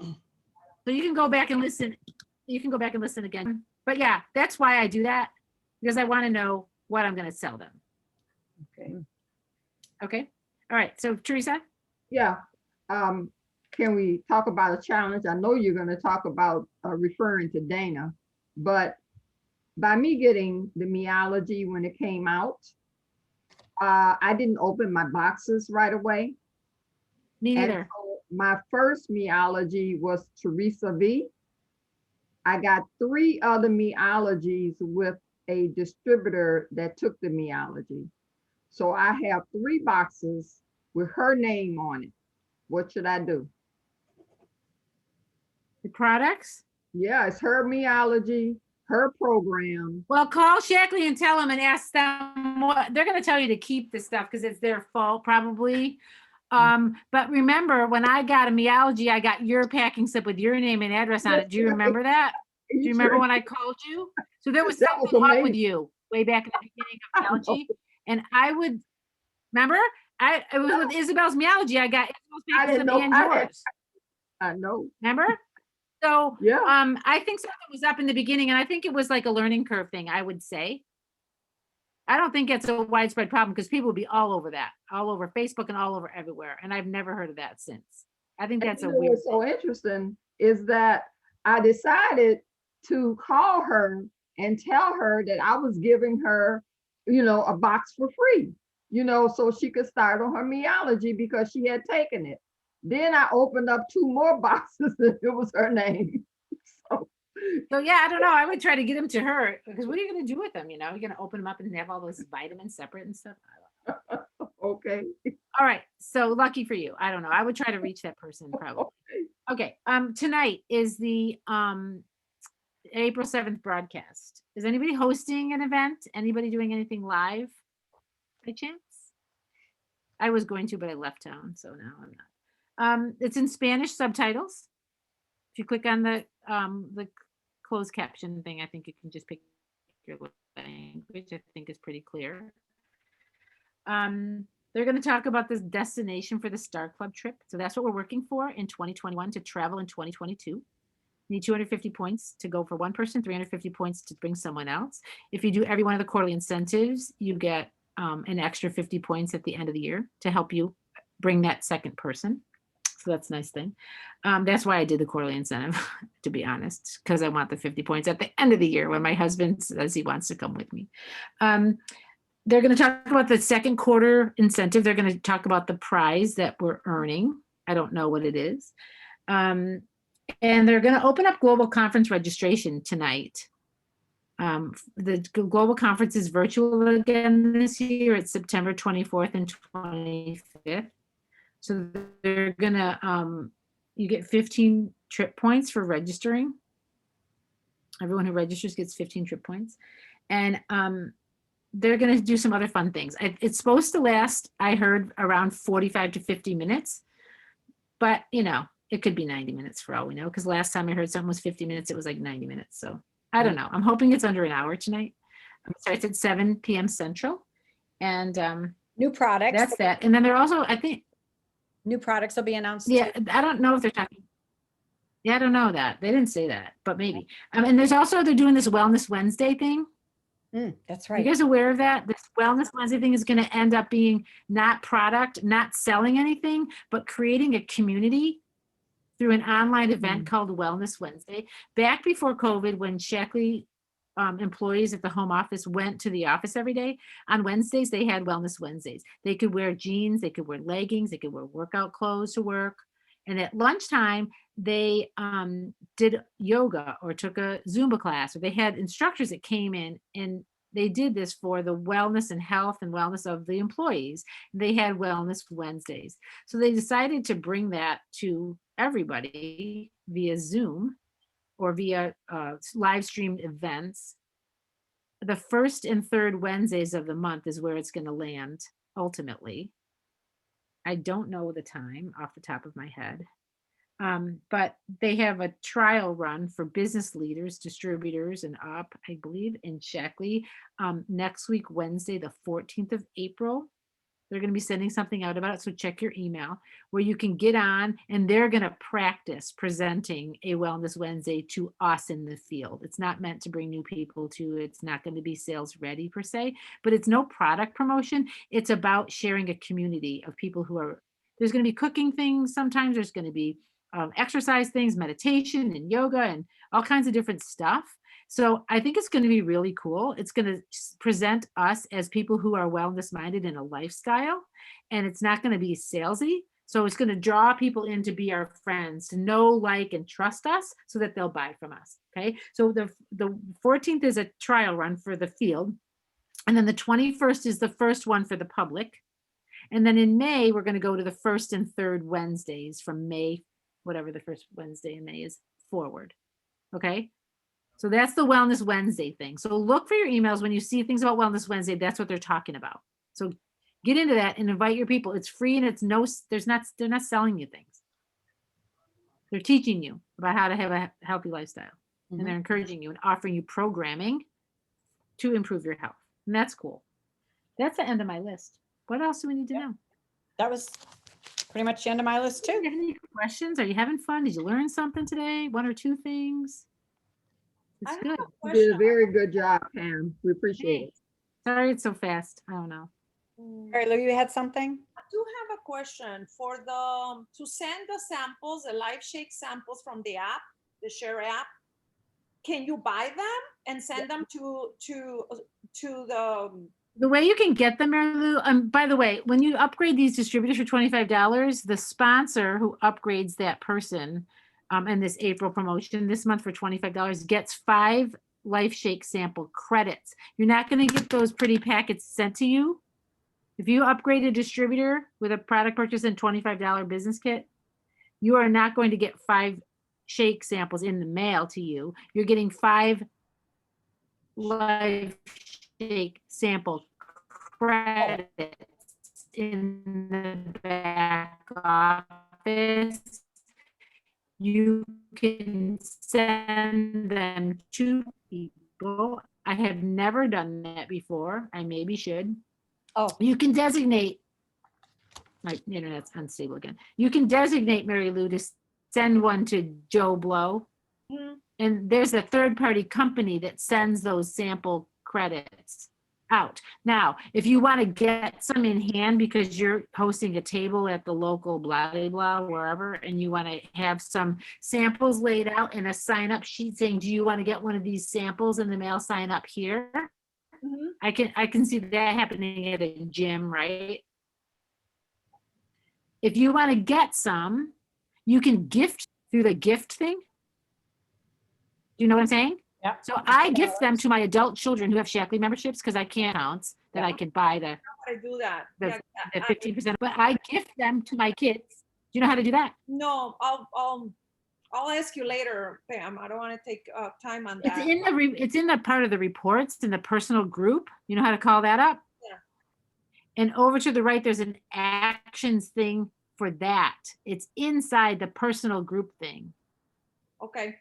So you can go back and listen. You can go back and listen again. But yeah, that's why I do that, because I want to know what I'm going to sell them. Okay. Okay. All right. So Teresa? Yeah. Can we talk about a challenge? I know you're going to talk about referring to Dana, but by me getting the meology when it came out, I didn't open my boxes right away. Me And neither. so my first meology was Teresa V. I got 3 other meologies with a distributor that took the meology. So I have 3 boxes with her name on it. What should I do? The products? Yeah, it's her meology, her program. Well, call Shaklee and tell them and ask them what they're going to tell you to keep the stuff, because it's their fault probably. But remember, when I got a meology, I got your packing slip with your name and address on it. Do you remember that? Do you remember when I called you? So there was That was something up with amazing. you way back in the beginning of meology. And I would remember, it was with Isabel's meology. I got Isabel's I packing didn't slip know. and I yours. know. Remember? So Yeah. I think something was up in the beginning, and I think it was like a learning curve thing, I would say. I don't think it's a widespread problem, because people would be all over that, all over Facebook and all over everywhere. And I've never heard of that since. I think that's a You know weird what's so thing. interesting is that I decided to call her and tell her that I was giving her, a box for free, so she could start on her meology because she had taken it. Then I opened up 2 more boxes and it was her name. So yeah, I don't know. I would try to get them to her, because what are you going to do with them? You're going to open them up and have all those vitamins separate and stuff. Okay. All right. So lucky for you. I don't know. I would try to reach that person probably. Okay. Tonight is the April 7th broadcast. Is anybody hosting an event? Anybody doing anything live by chance? I was going to, but I left town, so now I'm not. It's in Spanish subtitles. If you click on the closed caption thing, I think you can just pick your language. I think is pretty clear. They're going to talk about this destination for the Star Club trip. So that's what we're working for in 2021 to travel in 2022. Need 250 points to go for one person, 350 points to bring someone else. If you do every one of the quarterly incentives, you get an extra 50 points at the end of the year to help you bring that second person. So that's a nice thing. That's why I did the quarterly incentive, to be honest, because I want the 50 points at the end of the year when my husband says he wants to come with me. They're going to talk about the second quarter incentive. They're going to talk about the prize that we're earning. I don't know what it is. And they're going to open up global conference registration tonight. The global conference is virtual again this year. It's September 24th and 25th. So they're going to, you get 15 trip points for registering. Everyone who registers gets 15 trip points. And they're going to do some other fun things. It's supposed to last, I heard, around 45 to 50 minutes. But, you know, it could be 90 minutes for all we know, because last time I heard something was 50 minutes, it was like 90 minutes. So I don't know. I'm hoping it's under an hour tonight. It starts at 7 p.m. Central. And New products. that's that. And then they're also, I think, New products will be announced. yeah, too. I don't know if they're talking. Yeah, I don't know that. They didn't say that, but maybe. And there's also, they're doing this Wellness Wednesday thing. That's Are right. you guys aware of that? This Wellness Wednesday thing is going to end up being not product, not selling anything, but creating a community through an online event called Wellness Wednesday. Back before COVID, when Shaklee employees at the home office went to the office every day, on Wednesdays, they had Wellness Wednesdays. They could wear jeans, they could wear leggings, they could wear workout clothes to work. And at lunchtime, they did yoga or took a Zumba class, or they had instructors that came in, and they did this for the wellness and health and wellness of the employees. They had Wellness Wednesdays. So they decided to bring that to everybody via Zoom or via live streamed events. The first and third Wednesdays of the month is where it's going to land ultimately. I don't know the time off the top of my head. But they have a trial run for business leaders, distributors, and up, I believe, in Shaklee next week, Wednesday, the 14th of April. They're going to be sending something out about it. So check your email where you can get on, and they're going to practice presenting a Wellness Wednesday to us in the field. It's not meant to bring new people to, it's not going to be sales ready per se, but it's no product promotion. It's about sharing a community of people who are, there's going to be cooking things. Sometimes there's going to be exercise things, meditation and yoga and all kinds of different stuff. So I think it's going to be really cool. It's going to present us as people who are wellness minded in a lifestyle, and it's not going to be salesy. So it's going to draw people in to be our friends, to know, like, and trust us so that they'll buy from us. Okay. So the 14th is a trial run for the field. And then the 21st is the first one for the public. And then in May, we're going to go to the first and third Wednesdays from May, whatever the first Wednesday in May is, forward. Okay. So that's the Wellness Wednesday thing. So look for your emails when you see things about Wellness Wednesday. That's what they're talking about. So get into that and invite your people. It's free, and it's they're not selling you things. They're teaching you about how to have a healthy lifestyle, and they're encouraging you and offering you programming to improve your health. And that's cool. That's the end of my list. What else do we need to know? That was pretty much the end of my list Do too. you have any questions? Are you having fun? Did you learn something today? One or two things? I It's have good. a You did a question. very good job, Pam. We appreciate it. Sorry it's so fast. I don't know. Mary Lou, you had something? I do have a question for to send the samples, the Live Shake samples from the app, the Share app. Can you buy them and send them to the? The way you can get them, Mary Lou, by the way, when you upgrade these distributors for $25, the sponsor who upgrades that person in this April promotion this month for $25 gets 5 Life Shake sample credits. You're not going to get those pretty packets sent to you. If you upgrade a distributor with a product purchase and $25 business kit, you are not going to get 5 shake samples in the mail to you. You're getting 5 live shake sample credits in the back office. You can send them to people. I have never done that before. I maybe should. Oh, You can designate, my internet's unstable again. You can designate Mary Lou to send one to Joe Blow. Mhm. And there's a third-party company that sends those sample credits out. Now, if you want to get some in hand because you're hosting a table at the local blah, blah, blah, wherever, and you want to have some samples laid out and a sign-up sheet saying, do you want to get one of these samples in the mail, sign up here? Mhm. I can see that happening at a gym, right? If you want to get some, you can gift through the gift thing. Do you know what I'm saying? yeah. So I gift them to my adult children who have Shaklee memberships because I can't counts that I could buy the I do that. The- Yeah, the I- 15%, but I gift them to my kids. Do you know how to do that? No, I'll ask you later, Pam. I don't want to take time on It's that. in the it's in the part of the reports in the personal group. You know how to call that up? Yeah. And over to the right, there's an actions thing for that. It's inside the personal group thing. Okay.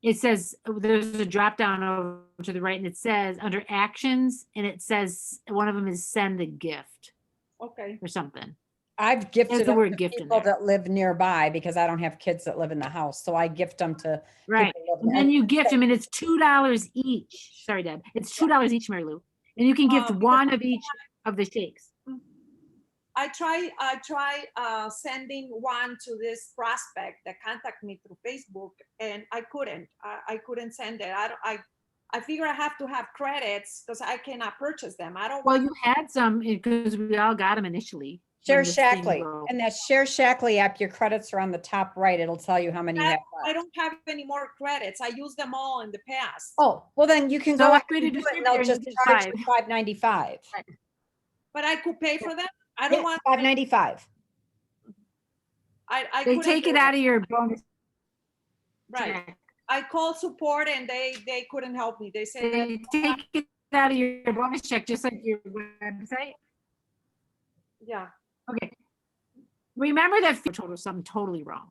It says there's a drop down over to the right and it says under actions and it says one of them is send a gift Okay. or something. I've gifted the them word to gift in people there. that live nearby because I don't have kids that live in the house. So I gift them to Right. people And living then you gift them and it's $2 each. Sorry, Deb. It's $2 each, Mary Lou. And you can gift Because one of each of the shakes. I try sending one to this prospect that contacted me through Facebook, and I couldn't. I couldn't send it. I figure I have to have credits because I cannot purchase them. I don't Well, want. you had some because we all got them initially. Share when this thing Shaklee. broke. And that Share Shaklee app, your credits are on the top right. It'll tell you how many you have I left. don't have any more credits. I used them all in the past. Oh, well then you can So go out upgrade and to do it and they'll distributor and just you get charge you $5.95. But I could pay for them. I don't Yeah, want. $5.95. I They couldn't take do it out of your bonus. Right. check. I called support and they couldn't help me. They said that They take it out of your bonus check, just like your website. yeah. Okay. Remember that told us something totally wrong.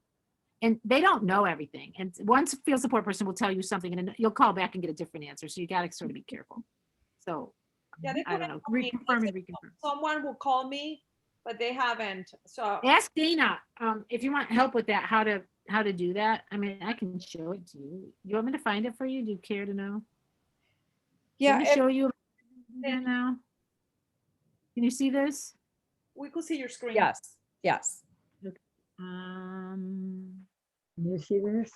And they don't know everything. And once a field support person will tell you something and then you'll call back and get a different answer. So you got to sort of be careful. So Yeah, they I don't couldn't know. help me. Reconfirm and reconfirm. Someone will call me, but they haven't. So Ask Dana if you want help with that, how to do that. I mean, I can show it to you. You want me to find it for you? Do you care to know? Yeah, Let me show you that now. Can you see this? we could see your screen. yes, yes. Um, Can you see this?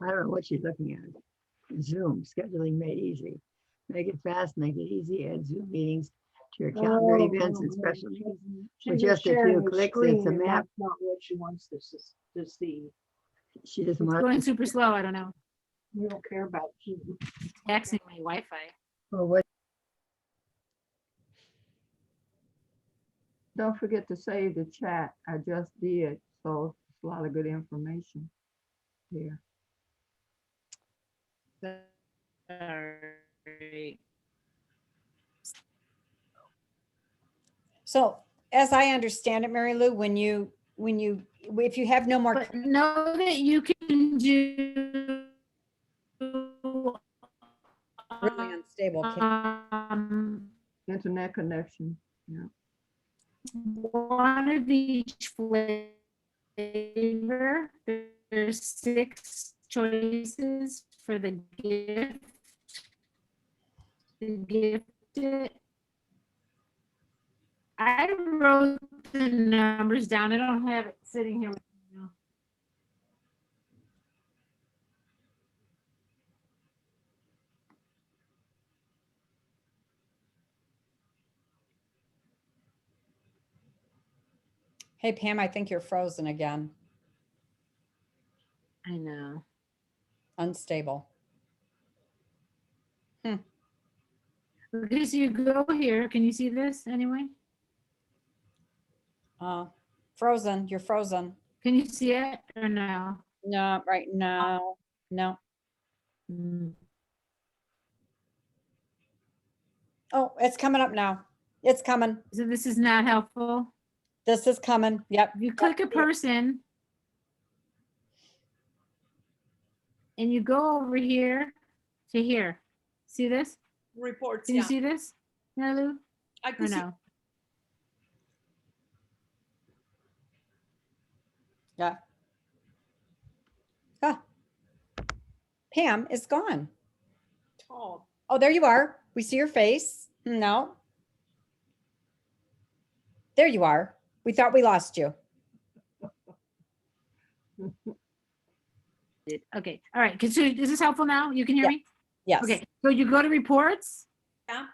I don't know what she's looking at. Zoom, scheduling made easy. Make it fast, make it easy, add Zoom meetings to your calendar, events and special meetings. With just a few clicks, it's a map. Not what she wants to see. She doesn't it's want, going super slow. I don't know. We don't care about you. Taxing my Wi-Fi. well, what, Don't forget to save the chat. I just did, so it's a lot of good information here. Sorry. So as I understand it, Mary Lou, if you have no more, But know that you can do really unstable, Internet connection, yeah. one of each flavor. There's 6 choices for the gift. The gift. I wrote the numbers down. I don't have it sitting here with me now. hey Pam, I think you're frozen again, I know. unstable. Okay, so you go here. Can you see this anyway? Frozen, you're frozen. Can you see it or no? No, right now, no. Mm, Oh, it's coming up now. It's coming. So this is not helpful. This is coming. Yep. If you click a person and you go over here to here, see this? Reports, Can you yeah. see this, Marilu? I Or could see, no? Yeah. Ah. Pam is gone. oh, Oh, there you are. We see your face. No. There you are. We thought we lost you. Okay, all right. So is this helpful now? You can hear Yeah. me? Yes. Okay, so you go to reports yeah,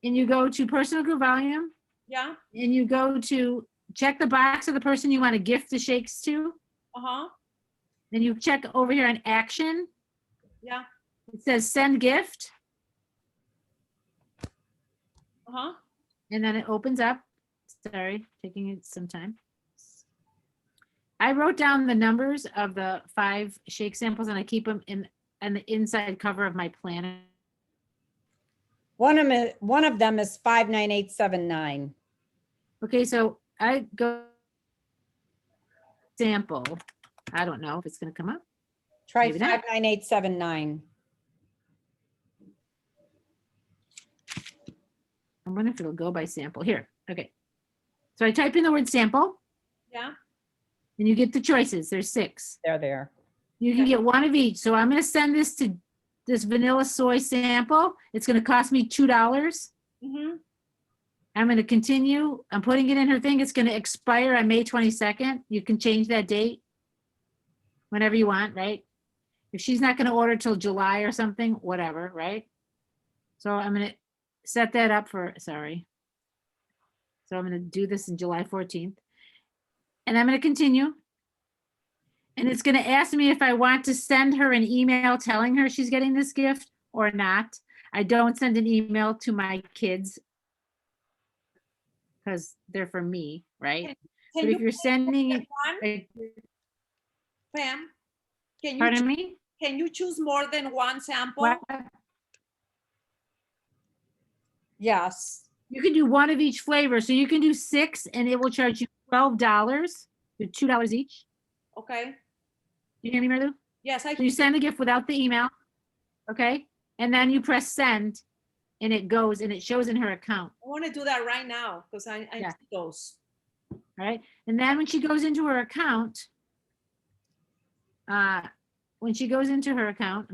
and you go to personal group volume yeah, and you go to check the box of the person you want to gift the shakes to. uh-huh, Then you check over here on action. yeah, It says send gift, uh-huh. and then it opens up. Sorry, taking it some time. I wrote down the numbers of the 5 shake samples and I keep them in the inside cover of my planner. One of them is 59879. Okay, so I go sample. I don't know if it's gonna come up. Try Maybe not. 59879. I wonder if it'll go by sample. Here, okay. So I type in the word sample Yeah, and you get the choices. There's 6. There. You can get one of each. So I'm gonna send this to this vanilla soy sample. It's gonna cost me $2. mm-hmm, I'm gonna continue. I'm putting it in her thing. It's gonna expire on May 22nd. You can change that date whenever you want, right? If she's not gonna order till July or something, whatever, right? So I'm gonna set that up for, sorry. So I'm gonna do this in July 14th. And I'm gonna continue. And it's gonna ask me if I want to send her an email telling her she's getting this gift or not. I don't send an email to my kids because they're for me, right? can But you if you're sending it, one, like, Pam? Can you, pardon me? can you choose more than one sample? What? Yes. You can do one of each flavor. So you can do 6 and it will charge you $12. They're $2 each. Okay, You hear me, Marilu? yes, I, So you send the gift without the email, okay? And then you press send and it goes and it shows in her account, want to do that right now, because I Yeah. see those. all right? And then when she goes into her account, I'm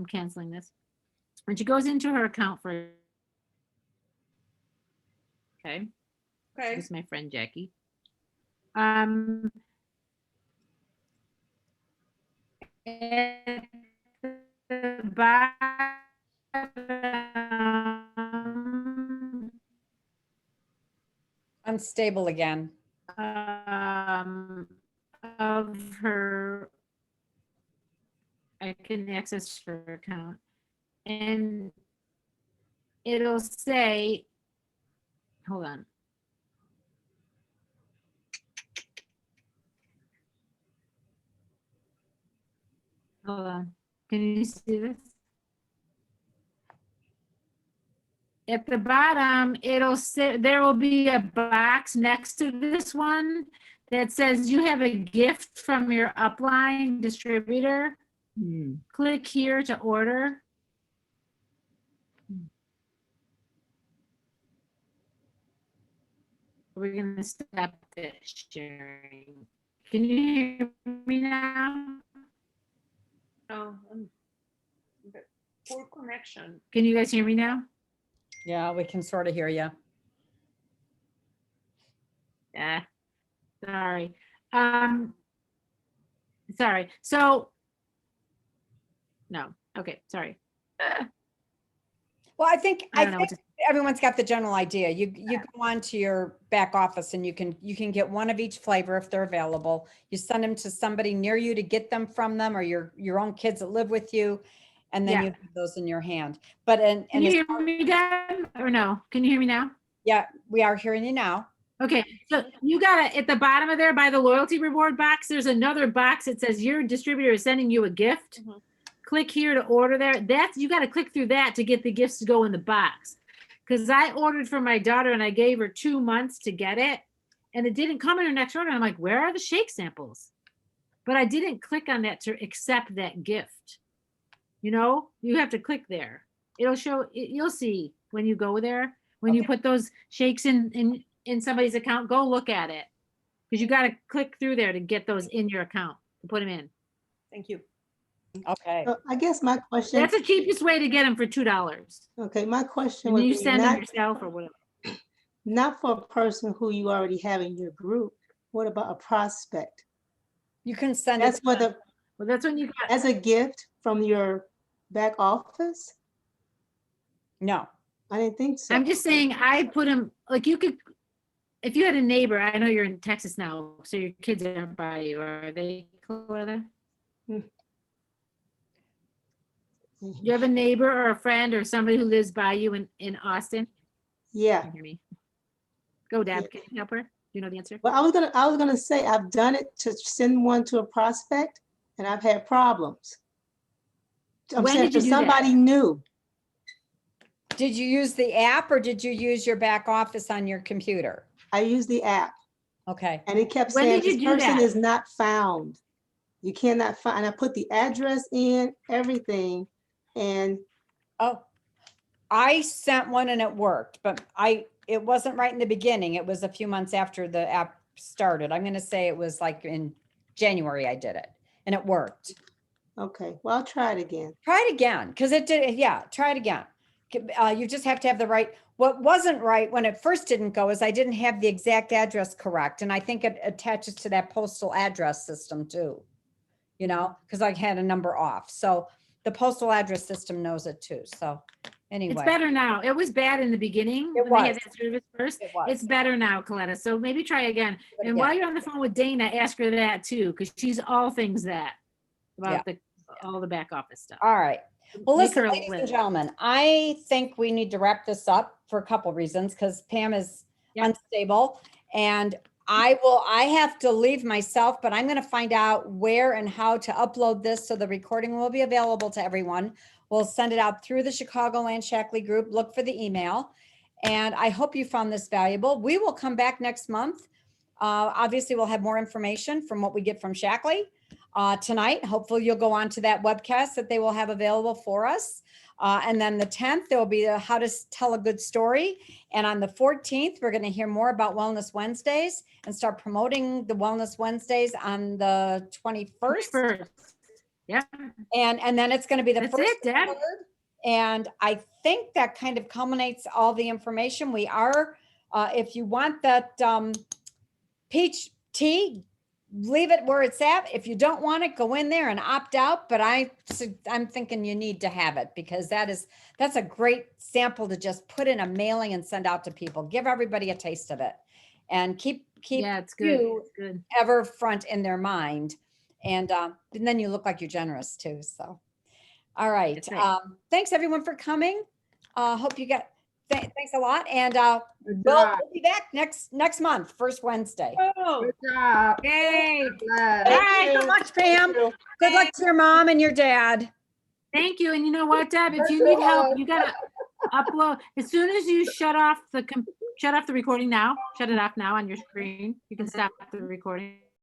canceling this. When she goes into her account for, okay, Okay, this is my friend Jackie. At the bottom, Unstable again. of her, I can access her account and it'll say, hold on. Hold on, can you see this? At the bottom, it'll say, there will be a box next to this one that says you have a gift from your upline distributor. Hmm. Click here to order. We're gonna stop the sharing. Can you hear me now? no, okay. Poor connection. Can you guys hear me now? Yeah, we can sort of hear you. Yeah, sorry. Sorry, so, no, okay, sorry. Well, I think I don't know what to, everyone's got the general idea. You go on to your back office and you can get one of each flavor if they're available. You send them to somebody near you to get them from them, or your own kids that live with you. And then Yeah. you have those in your hand. But can you hear me, Deb, or no? Can you hear me now? yeah, we are hearing you now. Okay, so you gotta, at the bottom of there by the loyalty reward box, there's another box that says your distributor is sending you a gift. Mhm. Click here to order there. That's, you gotta click through that to get the gifts to go in the box. Cause I ordered for my daughter and I gave her 2 months to get it. And it didn't come in her next order. I'm like, where are the shake samples? But I didn't click on that to accept that gift. You know, you have to click there. It'll show, you'll see when you go there, when you put those shakes in somebody's account, go look at it. Because you got to click through there to get those in your account, to put them in. Thank you. Okay. So I guess my question, That's the cheapest way to get them for $2. okay, my question And would you be send them not, yourself or whatever. not for a person who you already have in your group. What about a prospect? You can send it. That's what the, Well, that's when you got, as a gift from your back office? No. I didn't think so. I'm just saying, I put them, like you could, if you had a neighbor, I know you're in Texas now, so your kids aren't by you, are they, Claretta? Hmm. You have a neighbor or a friend or somebody who lives by you in Austin? Yeah. Can you hear me? Go, Deb, can you help her? Do you know the answer? Well, I was gonna say, I've done it to send one to a prospect and I've had problems. I'm When saying did you for do that? somebody new. Did you use the app or did you use your back office on your computer? I used the app Okay. and it kept When saying did you this do person that? is not found. You cannot find, and I put the address in, everything, and Oh, I sent one and it worked, but it wasn't right in the beginning. It was a few months after the app started. I'm going to say it was like in January I did it and it worked. okay, well, I'll try it again. Try it again because it did. Yeah, try it again. You just have to have the right. What wasn't right when it first didn't go is I didn't have the exact address correct. And I think it attaches to that postal address system too, you know, because I had a number off. So the postal address system knows it too. So anyway. It's better now. It was bad in the beginning. It when they had was. that service first. It was. It's better now, Coletta. So maybe try again. Do it And while you're on the phone with Dana, ask her that too, because she's all things that about all the back office stuff. All right. Well, Make listen, her a ladies and list. gentlemen, I think we need to wrap this up for a couple reasons because Pam is Yep. unstable and I have to leave myself, but I'm going to find out where and how to upload this so the recording will be available to everyone. We'll send it out through the Chicagoland Shaklee group. Look for the email. And I hope you found this valuable. We will come back next month. Obviously, we'll have more information from what we get from Shaklee tonight. Hopefully, you'll go on to that webcast that they will have available for us. And then the 10th, there will be a how to tell a good story. And on the 14th, we're going to hear more about Wellness Wednesdays and start promoting the Wellness Wednesdays on the 21st. First. Yeah. And then it's going to be the That's first it, Deb. and third. And I think that kind of culminates all the information. We are, if you want that peach tea, leave it where it's at. If you don't want it, go in there and opt out. But I'm thinking you need to have it because that's a great sample to just put in a mailing and send out to people. Give everybody a taste of it, and keep Yeah, it's good. you It's good. ever front in their mind. And then you look like you're generous too. So, all right. That's right. Thanks everyone for coming. Hope you get. Thanks a lot, and Good we'll job. be back next month, first Wednesday. Oh, Good job. yay. Glad. Thanks so much, Pam. Good luck to your mom and your dad. Thank you. And you know what, Deb? If you need help, you gotta upload as soon as you shut off the recording now. Shut it off now on your screen. You can stop the recording.